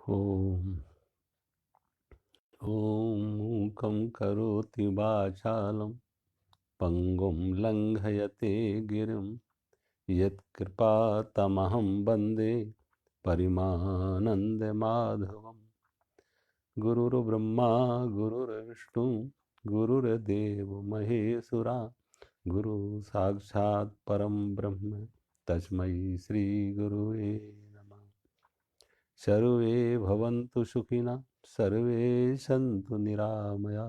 ओम ओम मूकं करोति वाचालं पंगुं लंघयते गिरिं यत्कृपातमहं वन्दे परिमानन्दमाधवम्। गुरुर्ब्रह्मा गुरुर्विष्णु गुरुर्देवो महेश्वरा गुरु साक्षात् परम ब्रह्म तस्मै श्री गुरुवे नमः। सर्वे भवन्तु सुखिनः सर्वे सन्तु निरामया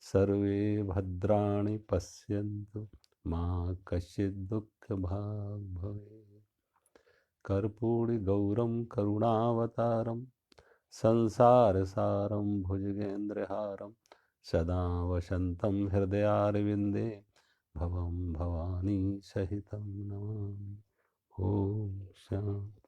सर्वे भद्राणि पश्यन्तु मा कश्चित् दुःखभाग् भवेत्। कर्पूरगौरं करुणावतारं संसारसारं भुजगेन्द्रहारं सदा वसन्तं हृदयारविन्दे भवं भवानी सहितं नमामि। ओम शांति।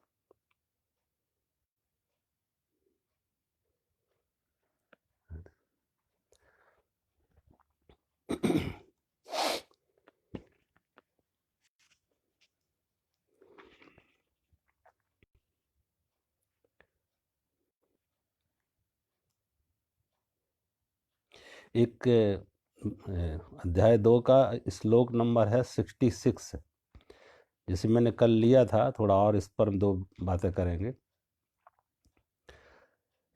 एक अध्याय 2 का श्लोक नंबर है 66। जैसे मैंने कल लिया था, थोड़ा और इस पर 2 बातें करेंगे।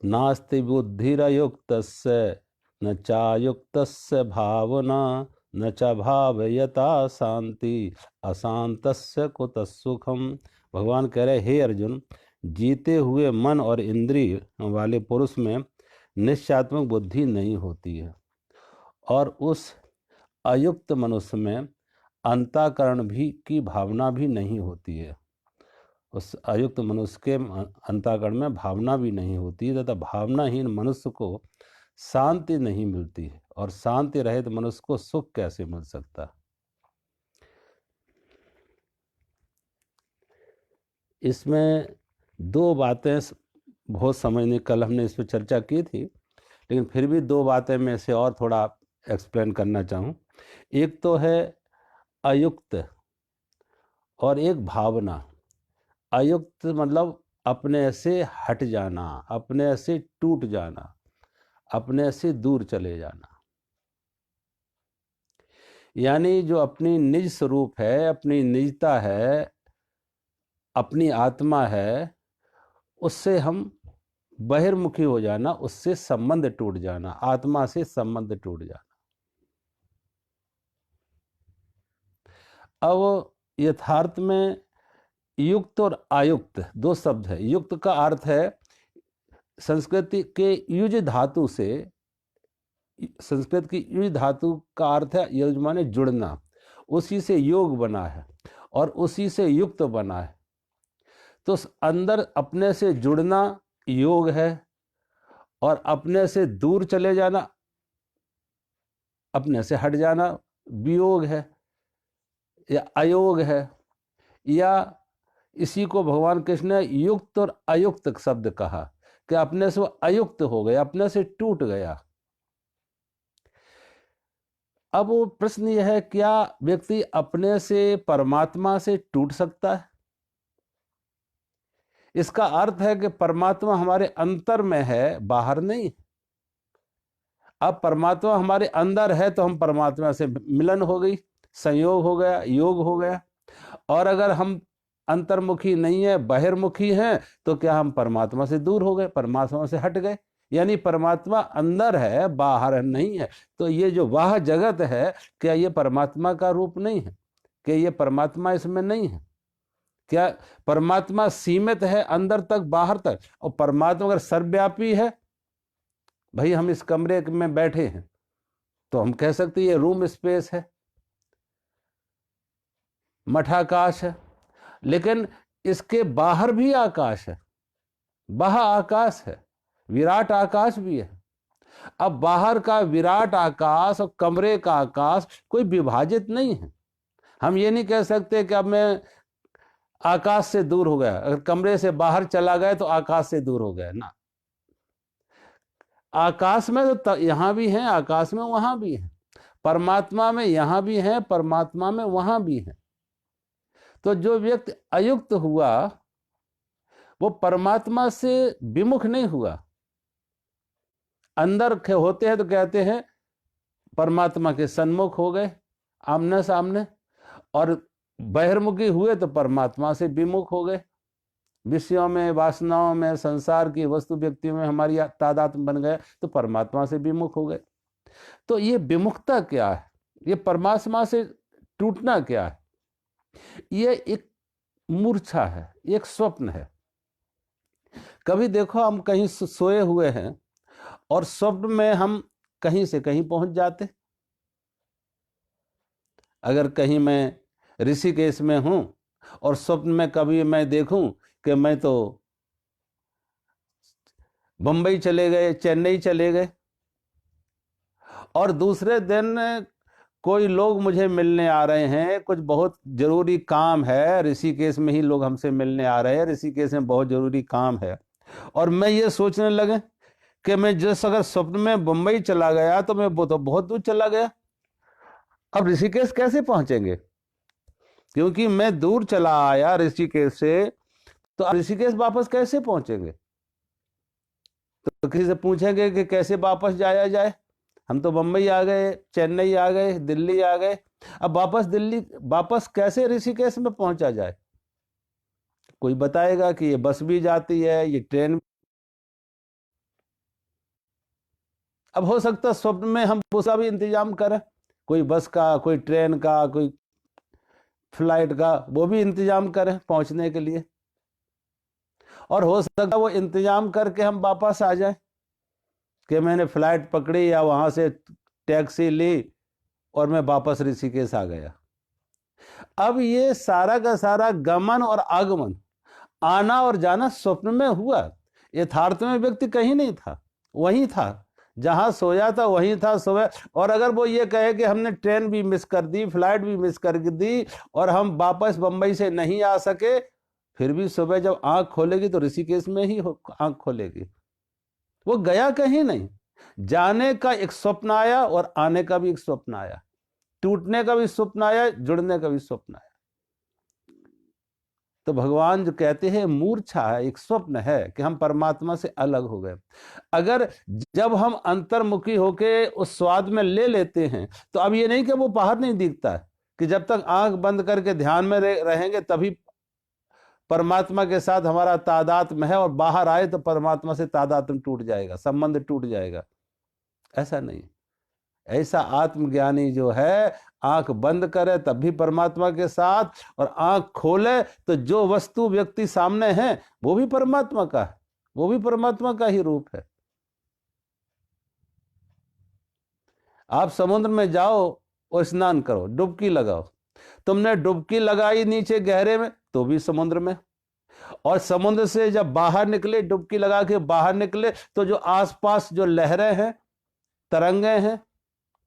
नास्ति बुद्धिरयुक्तस्य न चायुक्तस्य भावना न च भावयता शांति अशांतस्य कुतः सुखम। भगवान कह रहे, हे अर्जुन, जीते हुए मन और इंद्रिय वाले पुरुष में निश्चयात्मक बुद्धि नहीं होती है और उस अयुक्त मनुष्य में अंतःकरण भी की भावना भी नहीं होती है। उस अयुक्त मनुष्य के अंतःकरण में भावना भी नहीं होती है तथा भावनाहीन मनुष्य को शांति नहीं मिलती है, और शांति रहित मनुष्य को सुख कैसे मिल सकता। इसमें 2 बातें बहुत समझने, कल हमने इस पर चर्चा की थी, लेकिन फिर भी 2 बातें में से और थोड़ा एक्सप्लेन करना चाहूँ। एक तो है अयुक्त और एक भावना। अयुक्त मतलब अपने से हट जाना, अपने से टूट जाना, अपने से दूर चले जाना। यानी जो अपनी निज स्वरूप है, अपनी निजता है, अपनी आत्मा है, उससे हम बहिर्मुखी हो जाना, उससे संबंध टूट जाना, आत्मा से संबंध टूट जाना। अब यथार्थ में युक्त और आयुक्त 2 शब्द है। युक्त का अर्थ है संस्कृत के युज धातु से, संस्कृत की युज धातु का अर्थ है युज माने जुड़ना, उसी से योग बना है और उसी से युक्त बना है। तो अंदर अपने से जुड़ना योग है और अपने से दूर चले जाना, अपने से हट जाना वियोग है या अयोग है। या इसी को भगवान कृष्ण ने युक्त और अयुक्त शब्द कहा कि अपने से वो अयुक्त हो गया, अपने से टूट गया। अब वो प्रश्न यह है, क्या व्यक्ति अपने से परमात्मा से टूट सकता है? इसका अर्थ है कि परमात्मा हमारे अंतर में है, बाहर नहीं। अब परमात्मा हमारे अंदर है तो हम परमात्मा से मिलन हो गई, संयोग हो गया, योग हो गया। और अगर हम अंतर्मुखी नहीं है, बहिर्मुखी हैं, तो क्या हम परमात्मा से दूर हो गए, परमात्मा से हट गए। यानी परमात्मा अंदर है, बाहर नहीं है। तो ये जो वाह जगत है, क्या ये परमात्मा का रूप नहीं है? क्या ये परमात्मा इसमें नहीं है? क्या परमात्मा सीमित है अंदर तक, बाहर तक? और परमात्मा अगर सर्वव्यापी है, भाई हम इस कमरे में बैठे हैं तो हम कह सकते ये रूम स्पेस है, मठाकाश है, लेकिन इसके बाहर भी आकाश है, बाहर आकाश है, विराट आकाश भी है। अब बाहर का विराट आकाश और कमरे का आकाश कोई विभाजित नहीं है। हम ये नहीं कह सकते कि अब मैं आकाश से दूर हो गया, अगर कमरे से बाहर चला गया तो आकाश से दूर हो गया ना। आकाश में तो यहां भी है, आकाश में वहां भी है, परमात्मा में यहां भी है, परमात्मा में वहां भी है। तो जो व्यक्ति अयुक्त हुआ वो परमात्मा से विमुख नहीं हुआ। अंदर होते हैं तो कहते हैं परमात्मा के सन्मुख हो गए, आमने सामने, और बहिर्मुखी हुए तो परमात्मा से विमुख हो गए। विषयों में, वासनाओं में, संसार की वस्तु व्यक्तियों में हमारी तादात्म्य बन गए तो परमात्मा से विमुख हो गए। तो ये विमुखता क्या है? ये परमात्मा से टूटना क्या है? ये एक मूर्छा है, एक स्वप्न है। कभी देखो हम कहीं सोए हुए हैं और स्वप्न में हम कहीं से कहीं पहुंच जाते। अगर कहीं मैं ऋषिकेश में हूं और स्वप्न में कभी मैं देखूं कि मैं तो बंबई चले गए, चेन्नई चले गए, और दूसरे दिन कोई लोग मुझे मिलने आ रहे हैं, कुछ बहुत जरूरी काम है, ऋषिकेश में ही लोग हमसे मिलने आ रहे हैं, ऋषिकेश में बहुत जरूरी काम है, और मैं ये सोचने लगे कि मैं जिस अगर स्वप्न में बंबई चला गया तो मैं वो तो बहुत दूर चला गया, अब ऋषिकेश कैसे पहुंचेंगे? क्योंकि मैं दूर चला आया ऋषिकेश से, तो अब ऋषिकेश वापस कैसे पहुंचेंगे? तो किसी से पूछेंगे कि कैसे वापस जाया जाए, हम तो बंबई आ गए, चेन्नई आ गए, दिल्ली आ गए, अब वापस कैसे ऋषिकेश में पहुंचा जाए? कोई बताएगा कि ये बस भी जाती है, ये ट्रेन। अब हो सकता है स्वप्न में हम उसका भी इंतजाम करें, कोई बस का, कोई ट्रेन का, कोई फ्लाइट का, वो भी इंतजाम करें पहुंचने के लिए, और हो सकता है वो इंतजाम करके हम वापस आ जाएं कि मैंने फ्लाइट पकड़ी या वहां से टैक्सी ली और मैं वापस ऋषिकेश आ गया। अब ये सारा का सारा गमन और आगमन, आना और जाना स्वप्न में हुआ, यथार्थ में व्यक्ति कहीं नहीं था, वहीं था जहां सोया था, वहीं था सोया। और अगर वो ये कहे कि हमने ट्रेन भी मिस कर दी, फ्लाइट भी मिस कर दी और हम वापस बंबई से नहीं आ सके, फिर भी सुबह जब आंख खोलेगी तो ऋषिकेश में ही आंख खोलेगी। वो गया कहीं नहीं। जाने का एक स्वप्न आया और आने का भी एक स्वप्न आया, टूटने का भी स्वप्न आया, जुड़ने का भी स्वप्न आया। तो भगवान जो कहते हैं मूर्छा है, एक स्वप्न है कि हम परमात्मा से अलग हो गए। अगर जब हम अंतर्मुखी होके उस स्वाद में ले लेते हैं तो अब ये नहीं कि वो बाहर नहीं दिखता है, कि जब तक आंख बंद करके ध्यान में रहेंगे तभी परमात्मा के साथ हमारा तादात्म्य है, और बाहर आए तो परमात्मा से तादात्म्य टूट जाएगा, संबंध टूट जाएगा। ऐसा नहीं। ऐसा आत्मज्ञानी जो है आंख बंद करे तब भी परमात्मा के साथ, और आंख खोले तो जो वस्तु व्यक्ति सामने है वो भी परमात्मा का है, वो भी परमात्मा का ही रूप है। आप समुद्र में जाओ और स्नान करो, डुबकी लगाओ, तुमने डुबकी लगाई नीचे गहरे में तो भी समुद्र में, और समुद्र से जब बाहर निकले, डुबकी लगा के बाहर निकले, तो जो आसपास जो लहरें हैं, तरंगे हैं,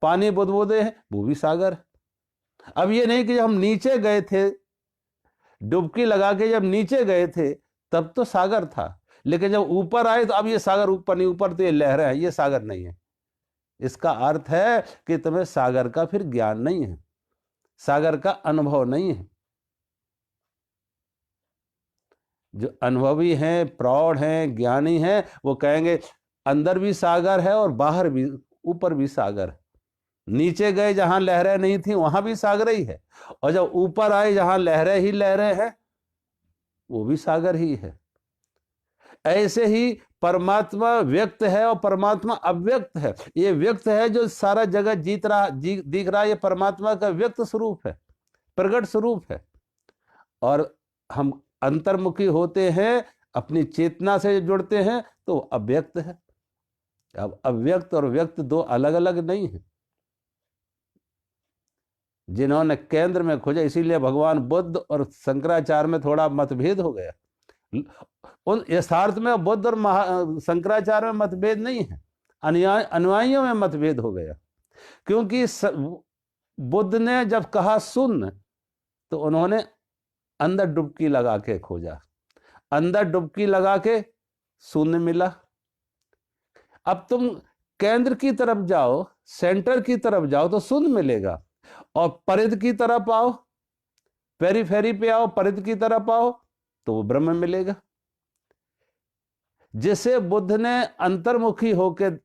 पानी बुदबुदे हैं, वो भी सागर है। अब ये नहीं कि हम नीचे गए थे, डुबकी लगा के जब नीचे गए थे तब तो सागर था, लेकिन जब ऊपर आए तो अब ये सागर ऊपर नहीं, ऊपर तो ये लहरें हैं, ये सागर नहीं है। इसका अर्थ है कि तुम्हें सागर का फिर ज्ञान नहीं है, सागर का अनुभव नहीं है। जो अनुभवी हैं, प्रौढ़ हैं, ज्ञानी हैं, वो कहेंगे अंदर भी सागर है और बाहर भी, ऊपर भी सागर है। नीचे गए जहां लहरें नहीं थी वहां भी सागर ही है, और जब ऊपर आए जहां लहरें ही लहरें हैं वो भी सागर ही है। ऐसे ही परमात्मा व्यक्त है और परमात्मा अव्यक्त है। ये व्यक्त है जो सारा जगत दिख रहा है, ये परमात्मा का व्यक्त स्वरूप है, प्रकट स्वरूप है। और हम अंतर्मुखी होते हैं, अपनी चेतना से जुड़ते हैं तो अव्यक्त है। अब अव्यक्त और व्यक्त दो अलग अलग नहीं है। जिन्होंने केंद्र में खोजा, इसीलिए भगवान बुद्ध और शंकराचार्य में थोड़ा मतभेद हो गया। उन यथार्थ में बुद्ध और शंकराचार्य में मतभेद नहीं है, अनुयायियों में मतभेद हो गया। क्योंकि बुद्ध ने जब कहा सुन, तो उन्होंने अंदर डुबकी लगा के खोजा, अंदर डुबकी लगा के शून्य मिला। अब तुम केंद्र की तरफ जाओ, सेंटर की तरफ जाओ तो शून्य मिलेगा, और परिध की तरफ आओ, पेरीफेरी पे आओ, परिध की तरफ आओ तो वो ब्रह्म मिलेगा। जिसे बुद्ध ने अंतर्मुखी होकर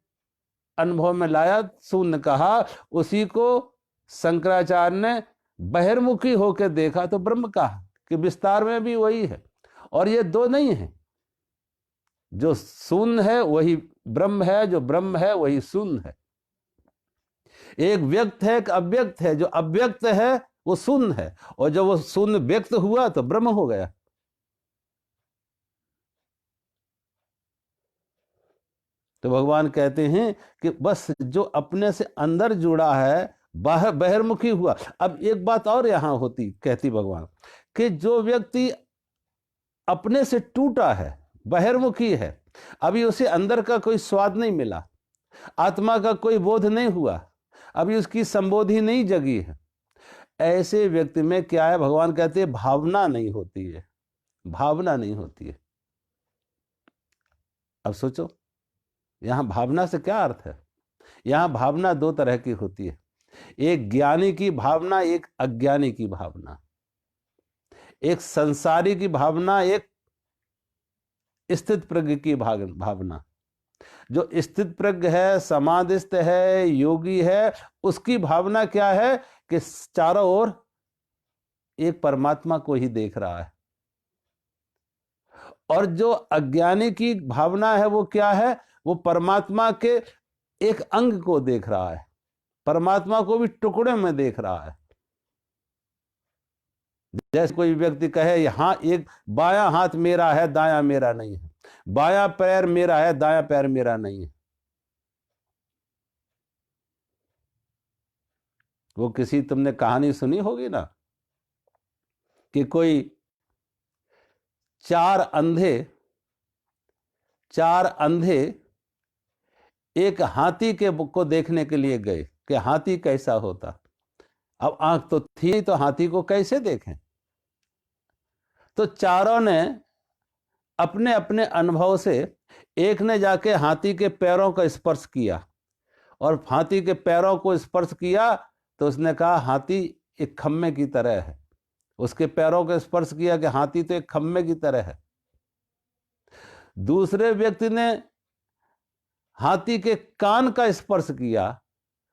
अनुभव में लाया, शून्य कहा, उसी को शंकराचार्य ने बहिर्मुखी होकर देखा तो ब्रह्म कहा, कि विस्तार में भी वही है। और ये दो नहीं है, जो शून्य है वही ब्रह्म है, जो ब्रह्म है वही शून्य है। एक व्यक्त है, एक अव्यक्त है। जो अव्यक्त है वो शून्य है, और जब वो शून्य व्यक्त हुआ तो ब्रह्म हो गया। तो भगवान कहते हैं कि बस जो अपने से अंदर जुड़ा है, बाहर बहिर्मुखी हुआ। अब एक बात और यहां होती, कहती भगवान, कि जो व्यक्ति अपने से टूटा है, बहिर्मुखी है, अभी उसे अंदर का कोई स्वाद नहीं मिला, आत्मा का कोई बोध नहीं हुआ, अभी उसकी संबोधि नहीं जगी है, ऐसे व्यक्ति में क्या है, भगवान कहते हैं भावना नहीं होती है। भावना नहीं होती है। अब सोचो यहां भावना से क्या अर्थ है। यहां भावना दो तरह की होती है, एक ज्ञानी की भावना, एक अज्ञानी की भावना, एक संसारी की भावना, एक स्थित प्रज्ञ की भावना। जो स्थित प्रज्ञ है, समाधिस्थ है, योगी है, उसकी भावना क्या है कि चारों ओर एक परमात्मा को ही देख रहा है। और जो अज्ञानी की भावना है वो क्या है, वो परमात्मा के एक अंग को देख रहा है, परमात्मा को भी टुकड़े में देख रहा है। जैसे कोई व्यक्ति कहे यहां एक बायां हाथ मेरा है, दायां मेरा नहीं है, बायां पैर मेरा है, दायां पैर मेरा नहीं है। वो किसी, तुमने कहानी सुनी होगी ना, कि कोई चार अंधे एक हाथी के को देखने के लिए गए कि हाथी कैसा होता। अब आंख तो थी, तो हाथी को कैसे देखें। तो चारों ने अपने अपने अनुभव से, एक ने जाके हाथी के पैरों का स्पर्श किया, और हाथी के पैरों को स्पर्श किया तो उसने कहा हाथी एक खम्मे की तरह है। उसके पैरों को स्पर्श किया कि हाथी तो एक खम्मे की तरह है। दूसरे व्यक्ति ने हाथी के कान का स्पर्श किया,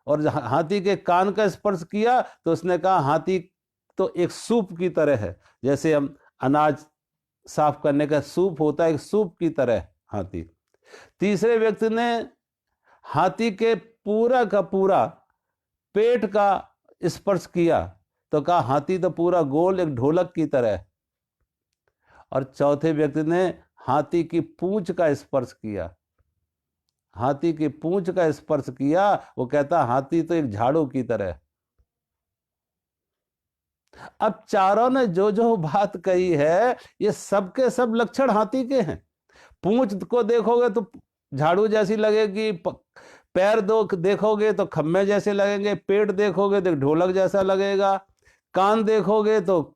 और हाथी के कान का स्पर्श किया तो उसने कहा हाथी तो एक सूप की तरह है, जैसे हम अनाज साफ करने का सूप होता है, एक सूप की तरह हाथी। तीसरे व्यक्ति ने हाथी के पूरा का पूरा पेट का स्पर्श किया तो कहा हाथी तो पूरा गोल एक ढोलक की तरह है। और चौथे व्यक्ति ने हाथी की पूंछ का स्पर्श किया, हाथी की पूंछ का स्पर्श किया, वो कहता हाथी तो एक झाड़ू की तरह है। अब चारों ने जो जो बात कही है, ये सबके सब लक्षण हाथी के हैं। पूंछ को देखोगे तो झाड़ू जैसी लगेगी, पैर देखोगे तो खम्मे जैसे लगेंगे, पेट देखोगे तो ढोलक जैसा लगेगा, कान देखोगे तो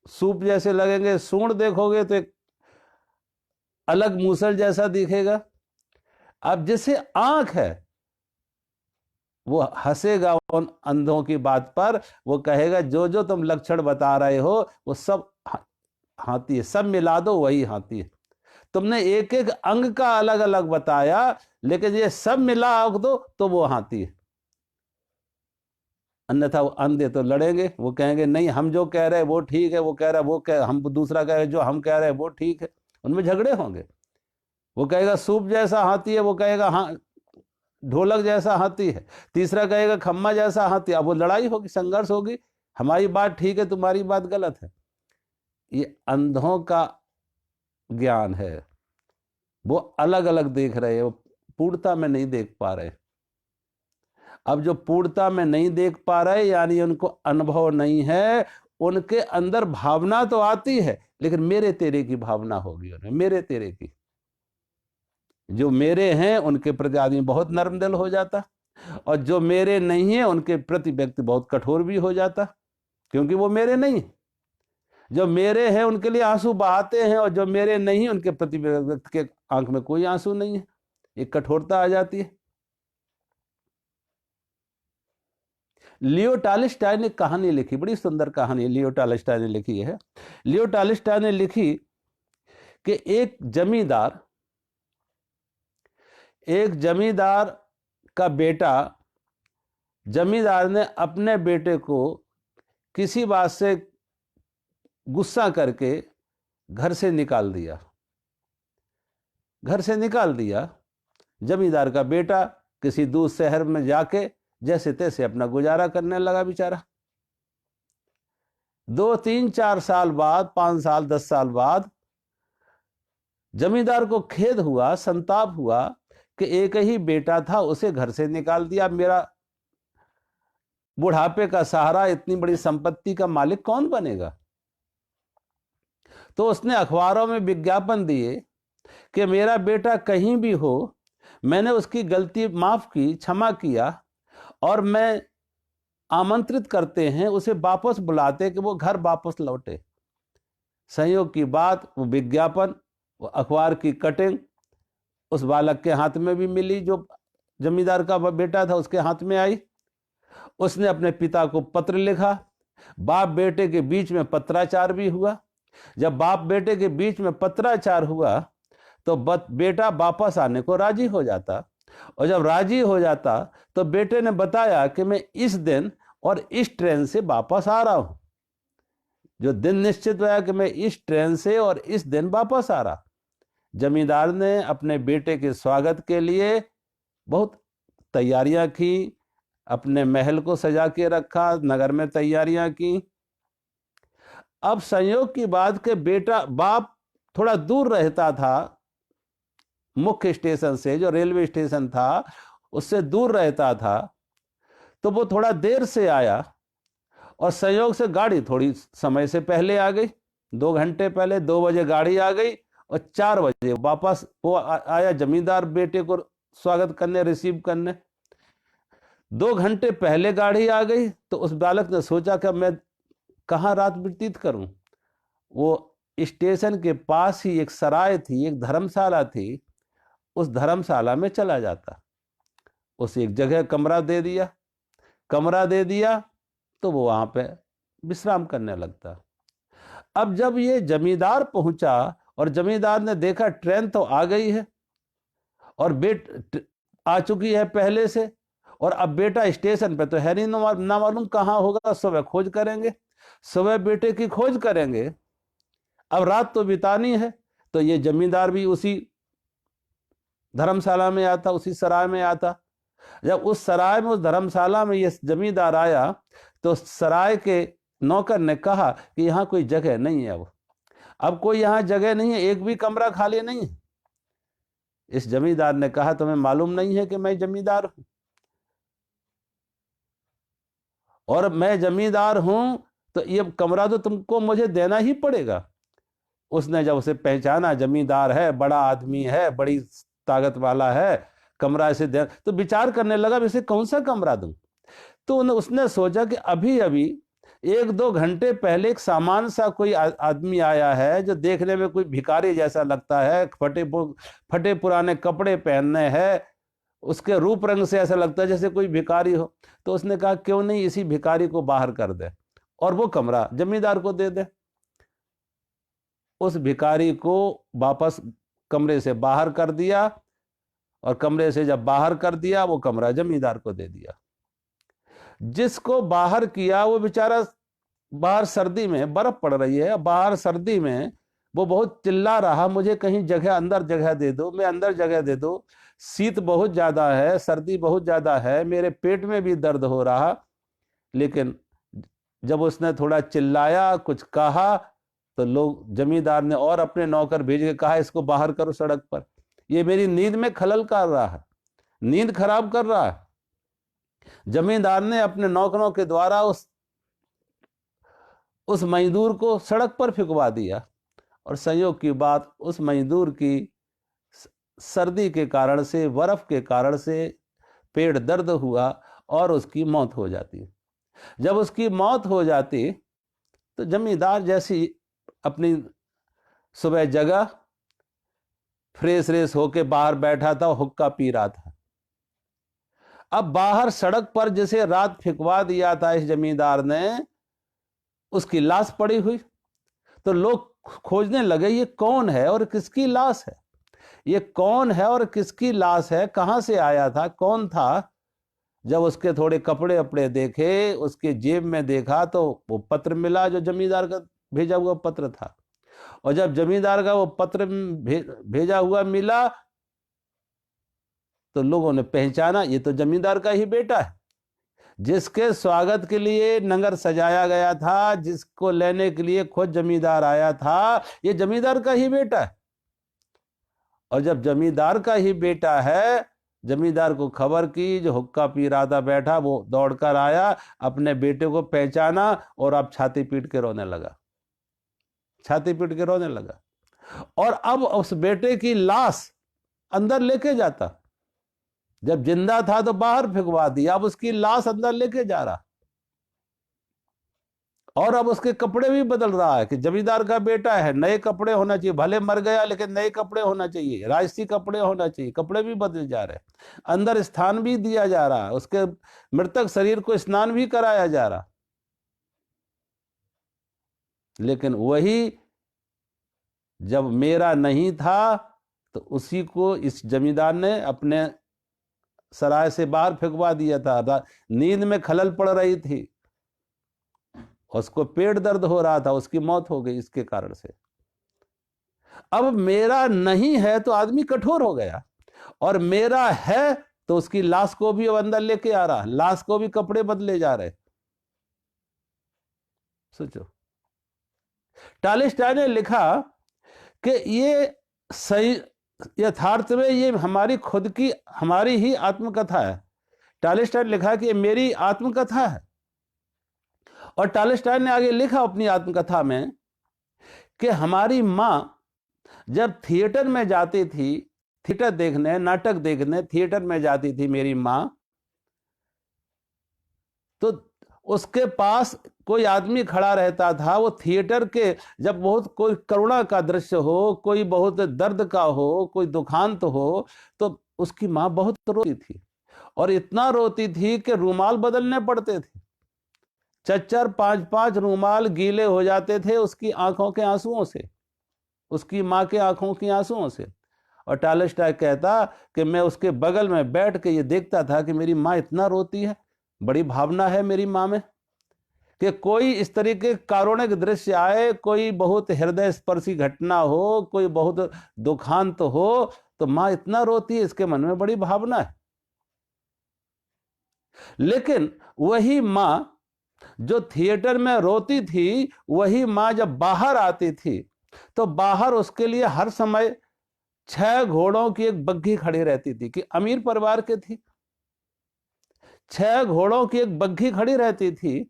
सूप जैसे लगेंगे, सूंड देखोगे तो एक अलग मूसल जैसा दिखेगा। अब जैसे आंख है, वो हंसेगा उन अंधों की बात पर, वो कहेगा जो जो तुम लक्षण बता रहे हो वो सब हाथी है, सब मिला दो वही हाथी है। तुमने एक एक अंग का अलग अलग बताया, लेकिन ये सब मिला दो तो वो हाथी है। अन्यथा वो अंधे तो लड़ेंगे, वो कहेंगे नहीं हम जो कह रहे हैं वो ठीक है, वो कह रहा है वो कह, हम दूसरा कह रहे जो हम कह रहे हैं वो ठीक है, उनमें झगड़े होंगे। वो कहेगा सूप जैसा हाथी है, वो कहेगा हाँ ढोलक जैसा हाथी है, तीसरा कहेगा खम्मा जैसा हाथी। अब वो लड़ाई होगी, संघर्ष होगी, हमारी बात ठीक है तुम्हारी बात गलत है। ये अंधों का ज्ञान है, वो अलग अलग देख रहे हैं, वो पूर्णता में नहीं देख पा रहे। अब जो पूर्णता में नहीं देख पा रहे यानी उनको अनुभव नहीं है, उनके अंदर भावना तो आती है लेकिन मेरे तेरे की भावना होगी उन्हें, मेरे तेरे की। जो मेरे हैं उनके प्रति आदमी बहुत नर्म दिल हो जाता, और जो मेरे नहीं है उनके प्रति व्यक्ति बहुत कठोर भी हो जाता, क्योंकि वो मेरे नहीं। जो मेरे हैं उनके लिए आंसू बहाते हैं, और जो मेरे नहीं उनके प्रति व्यक्ति के आंख में कोई आंसू नहीं है, एक कठोरता आ जाती है। लियो टॉलस्टॉय ने कहानी लिखी, बड़ी सुंदर कहानी लियो टॉलस्टॉय ने लिखी है। लियो टॉलस्टॉय ने लिखी कि एक जमींदार एक जमींदार का बेटा, जमींदार ने अपने बेटे को किसी बात से गुस्सा करके घर से निकाल दिया। घर से निकाल दिया। जमींदार का बेटा किसी दूर शहर में जाके जैसे तैसे अपना गुजारा करने लगा बेचारा। 2, 3, 4 साल बाद, 5 साल, 10 साल बाद जमींदार को खेद हुआ, संताप हुआ कि एक ही बेटा था, उसे घर से निकाल दिया। मेरा बुढ़ापे का सहारा, इतनी बड़ी संपत्ति का मालिक कौन बनेगा? तो उसने अखबारों में विज्ञापन दिए कि मेरा बेटा कहीं भी हो, मैंने उसकी गलती माफ की, क्षमा किया, और मैं आमंत्रित करते हैं, उसे वापस बुलाते कि वो घर वापस लौटे। संयोग की बात, वो विज्ञापन, वो अखबार की कटिंग उस बालक के हाथ में भी मिली, जो जमींदार का बेटा था उसके हाथ में आई। उसने अपने पिता को पत्र लिखा। बाप बेटे के बीच में पत्राचार भी हुआ। जब बाप बेटे के बीच में पत्राचार हुआ तो बेटा वापस आने को राजी हो जाता, और जब राजी हो जाता तो बेटे ने बताया कि मैं इस दिन और इस ट्रेन से वापस आ रहा हूं। जो दिन निश्चित हुआ कि मैं इस ट्रेन से और इस दिन वापस आ रहा। जमींदार ने अपने बेटे के स्वागत के लिए बहुत तैयारियां की, अपने महल को सजा के रखा, नगर में तैयारियां की। अब संयोग की बात के बाप थोड़ा दूर रहता था, मुख्य स्टेशन से, जो रेलवे स्टेशन था उससे दूर रहता था, तो वो थोड़ा देर से आया, और संयोग से गाड़ी थोड़ी समय से पहले आ गई। 2 घंटे पहले, 2 बजे गाड़ी आ गई, और 4 बजे वापस वो आया जमींदार बेटे को स्वागत करने, रिसीव करने। 2 घंटे पहले गाड़ी आ गई तो उस बालक ने सोचा कि मैं कहाँ रात व्यतीत करूं। वो स्टेशन के पास ही एक सराय थी, एक धर्मशाला थी, उस धर्मशाला में चला जाता। उसे एक जगह कमरा दे दिया तो वो वहां पे विश्राम करने लगता। अब जब ये जमींदार पहुंचा और जमींदार ने देखा ट्रेन तो आ गई है और आ चुकी है पहले से, और अब बेटा स्टेशन पे तो है नहीं, ना मालूम कहाँ होगा। सुबह खोज करेंगे, सुबह बेटे की खोज करेंगे, अब रात तो बितानी है। तो ये जमींदार भी उसी धर्मशाला में आता, उसी सराय में आता। जब उस सराय में, उस धर्मशाला में ये जमींदार आया तो सराय के नौकर ने कहा कि यहाँ कोई जगह नहीं है। अब कोई यहाँ जगह नहीं है, एक भी कमरा खाली नहीं है। इस जमींदार ने कहा तुम्हें मालूम नहीं है कि मैं जमींदार हूं, और मैं जमींदार हूं तो ये कमरा तो तुमको मुझे देना ही पड़ेगा। उसने जब उसे पहचाना, जमींदार है, बड़ा आदमी है, बड़ी ताकत वाला है, कमरा इसे दे, तो विचार करने लगा इसे कौन सा कमरा दूं। तो उसने सोचा कि अभी अभी 1-2 घंटे पहले एक सामान सा कोई आदमी आया है, जो देखने में कोई भिखारी जैसा लगता है, फटे पुराने कपड़े पहनने हैं, उसके रूप रंग से ऐसा लगता है जैसे कोई भिखारी हो। तो उसने कहा क्यों नहीं इसी भिखारी को बाहर कर दे और वो कमरा जमींदार को दे दे। उस भिखारी को वापस कमरे से बाहर कर दिया, और कमरे से जब बाहर कर दिया वो कमरा जमींदार को दे दिया। जिसको बाहर किया वो बेचारा, बाहर सर्दी में बर्फ पड़ रही है, बाहर सर्दी में वो बहुत चिल्ला रहा, मुझे कहीं जगह, अंदर जगह दे दो, मैं अंदर जगह दे दो, शीत बहुत ज्यादा है, सर्दी बहुत ज्यादा है, मेरे पेट में भी दर्द हो रहा। लेकिन जब उसने थोड़ा चिल्लाया, कुछ कहा, तो लोग, जमींदार ने और अपने नौकर भेज के कहा इसको बाहर करो सड़क पर, ये मेरी नींद में खलल कर रहा है, नींद खराब कर रहा है। जमींदार ने अपने नौकरों के द्वारा उस मजदूर को सड़क पर फेंकवा दिया, और संयोग की बात, उस मजदूर की सर्दी के कारण से, बर्फ के कारण से पेट दर्द हुआ और उसकी मौत हो जाती। जब उसकी मौत हो जाती तो जमींदार जैसी अपनी सुबह जगह फ्रेश होके बाहर बैठा था, हुक्का पी रहा था। अब बाहर सड़क पर जिसे रात फेंकवा दिया था इस जमींदार ने, उसकी लाश पड़ी हुई। तो लोग खोजने लगे ये कौन है और किसकी लाश है। ये कौन है और किसकी लाश है, कहां से आया था, कौन था। जब उसके थोड़े कपड़े अपड़े देखे, उसके जेब में देखा तो वो पत्र मिला जो जमींदार का भेजा हुआ पत्र था। और जब जमींदार का वो पत्र भेजा हुआ मिला तो लोगों ने पहचाना, ये तो जमींदार का ही बेटा है, जिसके स्वागत के लिए नगर सजाया गया था, जिसको लेने के लिए खुद जमींदार आया था, ये जमींदार का ही बेटा है। और जब जमींदार का ही बेटा है, जमींदार को खबर की, जो हुक्का पी रहा था बैठा, वो दौड़कर आया, अपने बेटे को पहचाना और अब छाती पीट के रोने लगा, छाती पीट के रोने लगा। और अब उस बेटे की लाश अंदर लेके जाता, जब जिंदा था तो बाहर फेंकवा दिया, अब उसकी लाश अंदर लेके जा रहा। और अब उसके कपड़े भी बदल रहा है कि जमींदार का बेटा है, नए कपड़े होना चाहिए, भले मर गया लेकिन नए कपड़े होना चाहिए, राजसी कपड़े होना चाहिए, कपड़े भी बदले जा रहे, अंदर स्थान भी दिया जा रहा, उसके मृतक शरीर को स्नान भी कराया जा रहा। लेकिन वही जब मेरा नहीं था तो उसी को इस जमींदार ने अपने सराय से बाहर फेंकवा दिया था। नींद में खलल पड़ रही थी, उसको पेट दर्द हो रहा था, उसकी मौत हो गई इसके कारण से। अब मेरा नहीं है तो आदमी कठोर हो गया, और मेरा है तो उसकी लाश को भी अब अंदर लेके आ रहा, लाश को भी कपड़े बदले जा रहे। सोचो, टॉलस्टॉय ने लिखा कि ये सही यथार्थ में ये हमारी खुद की, हमारी ही आत्मकथा है। टॉलस्टॉय ने लिखा कि ये मेरी आत्मकथा है। और टॉलस्टॉय ने आगे लिखा अपनी आत्मकथा में कि हमारी मां जब थिएटर में जाती थी, थिएटर देखने, नाटक देखने थिएटर में जाती थी मेरी मां, तो उसके पास कोई आदमी खड़ा रहता था। वो थिएटर के जब बहुत कोई करुणा का दृश्य हो, कोई बहुत दर्द का हो, कोई दुखांत हो, तो उसकी मां बहुत रोती थी, और इतना रोती थी कि रूमाल बदलने पड़ते थे, 4-4 5-5 रूमाल गीले हो जाते थे उसकी आंखों के आंसुओं से, उसकी मां के आंखों की आंसुओं से। और टॉलस्टॉय कहता कि मैं उसके बगल में बैठ के ये देखता था कि मेरी मां इतना रोती है, बड़ी भावना है मेरी मां में, कि कोई इस तरीके कारुणिक दृश्य आए, कोई बहुत हृदय स्पर्शी घटना हो, कोई बहुत दुखांत हो, तो मां इतना रोती है, इसके मन में बड़ी भावना है। लेकिन वही मां जो थिएटर में रोती थी, वही मां जब बाहर आती थी तो बाहर उसके लिए हर समय 6 घोड़ों की एक बग्घी खड़ी रहती थी, कि अमीर परिवार के थी, 6 घोड़ों की एक बग्घी खड़ी रहती थी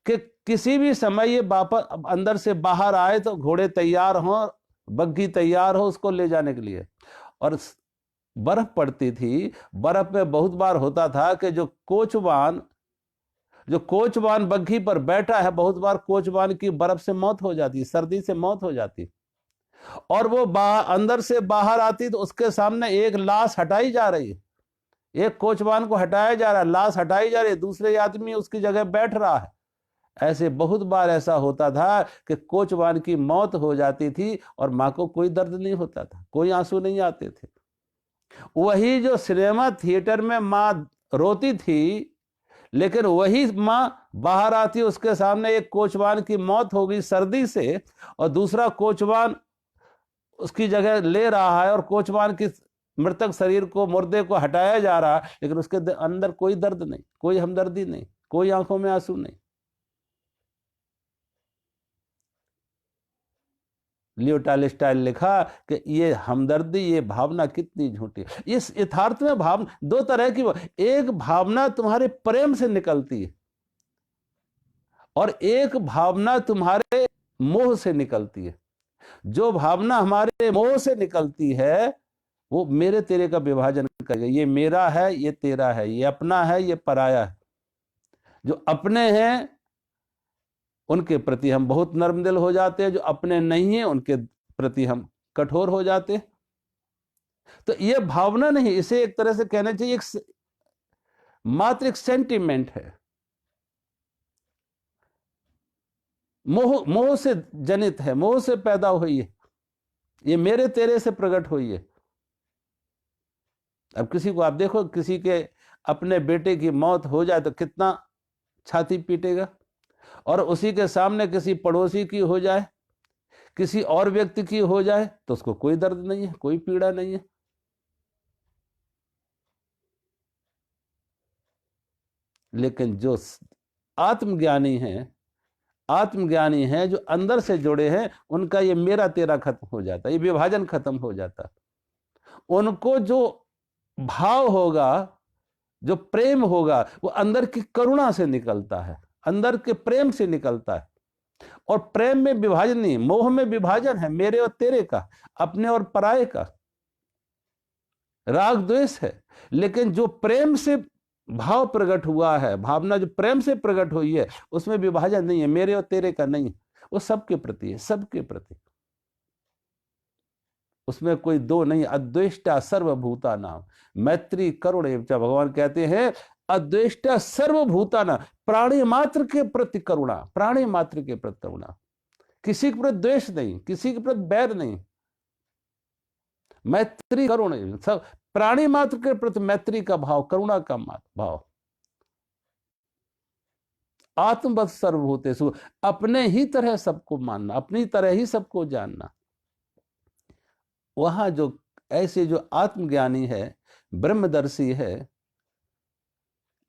कि किसी भी समय ये वापस अंदर से बाहर आए तो घोड़े तैयार हों, बग्घी तैयार हो उसको ले जाने के लिए। और बर्फ पड़ती थी, बर्फ में बहुत बार होता था कि जो कोचवान बग्घी पर बैठा है, बहुत बार कोचवान की बर्फ से मौत हो जाती, सर्दी से मौत हो जाती, और वो अंदर से बाहर आती तो उसके सामने एक लाश हटाई जा रही है, एक कोचवान को हटाया जा रहा है, लाश हटाई जा रही है, दूसरे आदमी उसकी जगह बैठ रहा है। ऐसे बहुत बार ऐसा होता था कि कोचवान की मौत हो जाती थी और मां को कोई दर्द नहीं होता था, कोई आंसू नहीं आते थे। वही जो सिनेमा थिएटर में मां रोती थी, लेकिन वही मां बाहर आती, उसके सामने एक कोचवान की मौत हो गई सर्दी से, और दूसरा कोचवान उसकी जगह ले रहा है, और कोचवान की मृतक शरीर को, मुर्दे को हटाया जा रहा है, लेकिन उसके अंदर कोई दर्द नहीं, कोई हमदर्दी नहीं, कोई आंखों में आंसू नहीं। लियो टॉलस्टॉय लिखा कि ये हमदर्दी, ये भावना कितनी झूठी है। इस यथार्थ में भावना दो तरह की, एक भावना तुम्हारे प्रेम से निकलती है, और एक भावना तुम्हारे मोह से निकलती है। जो भावना हमारे मोह से निकलती है वो मेरे तेरे का विभाजन करेगा, ये मेरा है, ये तेरा है, ये अपना है, ये पराया है। जो अपने हैं उनके प्रति हम बहुत नर्म दिल हो जाते हैं, जो अपने नहीं है उनके प्रति हम कठोर हो जाते हैं। तो ये भावना नहीं, इसे एक तरह से कहना चाहिए मात्र एक सेंटिमेंट है, मोह से जनित है, मोह से पैदा हुई है, ये मेरे तेरे से प्रकट हुई है। अब किसी को आप देखो, किसी के अपने बेटे की मौत हो जाए तो कितना छाती पीटेगा, और उसी के सामने किसी पड़ोसी की हो जाए, किसी और व्यक्ति की हो जाए तो उसको कोई दर्द नहीं है, कोई पीड़ा नहीं है। लेकिन जो आत्मज्ञानी हैं, आत्मज्ञानी हैं, जो अंदर से जुड़े हैं, उनका ये मेरा तेरा खत्म हो जाता है, ये विभाजन खत्म हो जाता है। उनको जो भाव होगा, जो प्रेम होगा, वो अंदर की करुणा से निकलता है, अंदर के प्रेम से निकलता है। और प्रेम में विभाजन नहीं, मोह में विभाजन है, मेरे और तेरे का, अपने और पराये का, राग द्वेष है। लेकिन जो प्रेम से भाव प्रकट हुआ है, भावना जो प्रेम से प्रकट हुई है, उसमें विभाजन नहीं है, मेरे और तेरे का नहीं है, वो सबके प्रति है, सबके प्रति। उसमें कोई दो नहीं। अद्वेष्टा सर्वभूता नाम मैत्री करुण एवं, भगवान कहते हैं अद्वेष्टा सर्वभूता नाम, प्राणी मात्र के प्रति करुणा, प्राणी मात्र के प्रति करुणा, किसी के प्रति द्वेष नहीं, किसी के प्रति बैर नहीं, मैत्री करुण, सब प्राणी मात्र के प्रति मैत्री का भाव, करुणा का भाव। आत्मवत् सर्वभूतेषु, अपने ही तरह सबको मानना, अपनी तरह ही सबको जानना। वहां जो ऐसे जो आत्मज्ञानी है, ब्रह्मदर्शी है,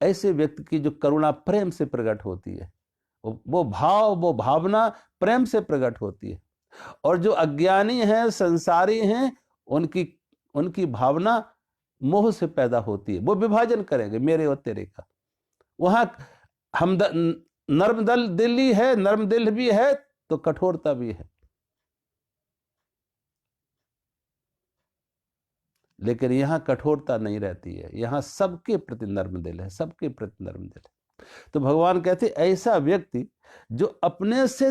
ऐसे व्यक्ति की जो करुणा प्रेम से प्रकट होती है, वो भाव, वो भावना प्रेम से प्रकट होती है। और जो अज्ञानी हैं, संसारी हैं, उनकी भावना मोह से पैदा होती है, वो विभाजन करेंगे मेरे और तेरे का। वहां हम नर्म दिली है, नर्म दिल भी है तो कठोरता भी है। लेकिन यहां कठोरता नहीं रहती है, यहां सबके प्रति नर्म दिल है, सबके प्रति नर्म दिल है। तो भगवान कहते ऐसा व्यक्ति जो अपने से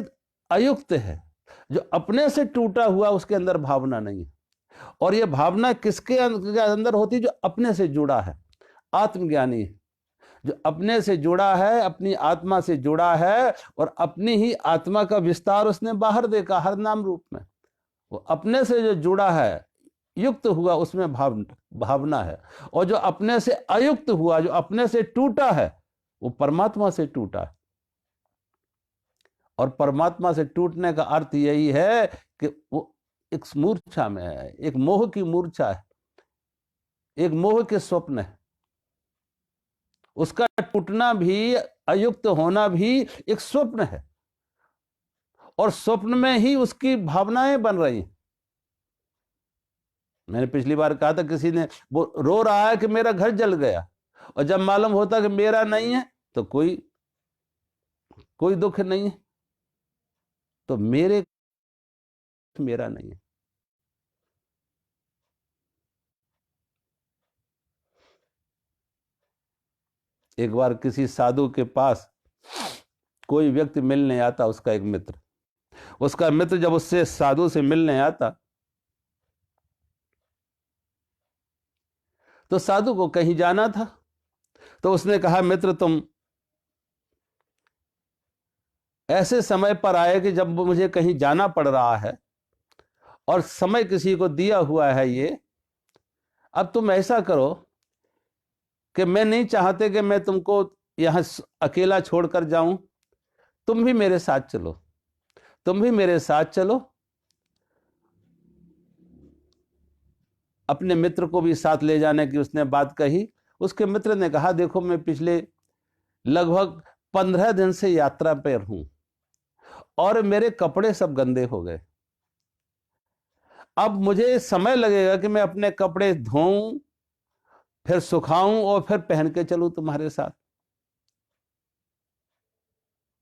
अयुक्त है, जो अपने से टूटा हुआ, उसके अंदर भावना नहीं है। और यह भावना किसके अंदर होती है? जो अपने से जुड़ा है, आत्मज्ञानी है, जो अपने से जुड़ा है, अपनी आत्मा से जुड़ा है, और अपनी ही आत्मा का विस्तार उसने बाहर देखा हर नाम रूप में। वो अपने से जो जुड़ा है, युक्त हुआ, उसमें भावना है। और जो अपने से अयुक्त हुआ, जो अपने से टूटा है, वो परमात्मा से टूटा है। और परमात्मा से टूटने का अर्थ यही है कि वो एक मूर्छा में है, एक मोह की मूर्छा है, एक मोह के स्वप्न है। उसका टूटना भी, अयुक्त होना भी एक स्वप्न है, और स्वप्न में ही उसकी भावनाएं बन रही हैं। मैंने पिछली बार कहा था, किसी ने वो रो रहा है कि मेरा घर जल गया, और जब मालूम होता कि मेरा नहीं है तो कोई दुख नहीं है। तो मेरा नहीं है। एक बार किसी साधु के पास कोई व्यक्ति मिलने आता, उसका एक मित्र, उसका मित्र जब उससे साधु से मिलने आता तो साधु को कहीं जाना था। तो उसने कहा, मित्र तुम ऐसे समय पर आए कि जब मुझे कहीं जाना पड़ रहा है, और समय किसी को दिया हुआ है ये, अब तुम ऐसा करो कि मैं नहीं चाहते कि मैं तुमको यहां अकेला छोड़कर जाऊं, तुम भी मेरे साथ चलो, तुम भी मेरे साथ चलो। अपने मित्र को भी साथ ले जाने की उसने बात कही। उसके मित्र ने कहा, देखो मैं पिछले लगभग 15 दिन से यात्रा पर हूं, और मेरे कपड़े सब गंदे हो गए। अब मुझे समय लगेगा कि मैं अपने कपड़े धोऊं, फिर सुखाऊं, और फिर पहन के चलूं तुम्हारे साथ।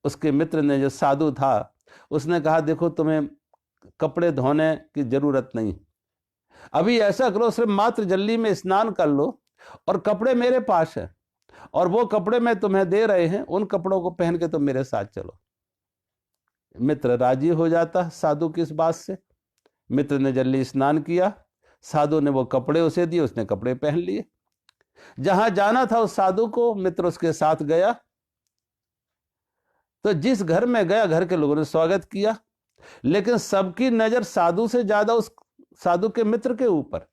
उसके मित्र ने, जो साधु था, उसने कहा, देखो तुम्हें कपड़े धोने की जरूरत नहीं, अभी ऐसा करो, सिर्फ मात्र जल्दी में स्नान कर लो, और कपड़े मेरे पास है, और वो कपड़े मैं तुम्हें दे रहे हैं, उन कपड़ों को पहन के तुम मेरे साथ चलो। मित्र राजी हो जाता साधु की इस बात से। मित्र ने जल्दी स्नान किया, साधु ने वो कपड़े उसे दिए, उसने कपड़े पहन लिए। जहां जाना था उस साधु को, मित्र उसके साथ गया। तो जिस घर में गया, घर के लोगों ने स्वागत किया, लेकिन सबकी नजर साधु से ज्यादा उस साधु के मित्र के ऊपर।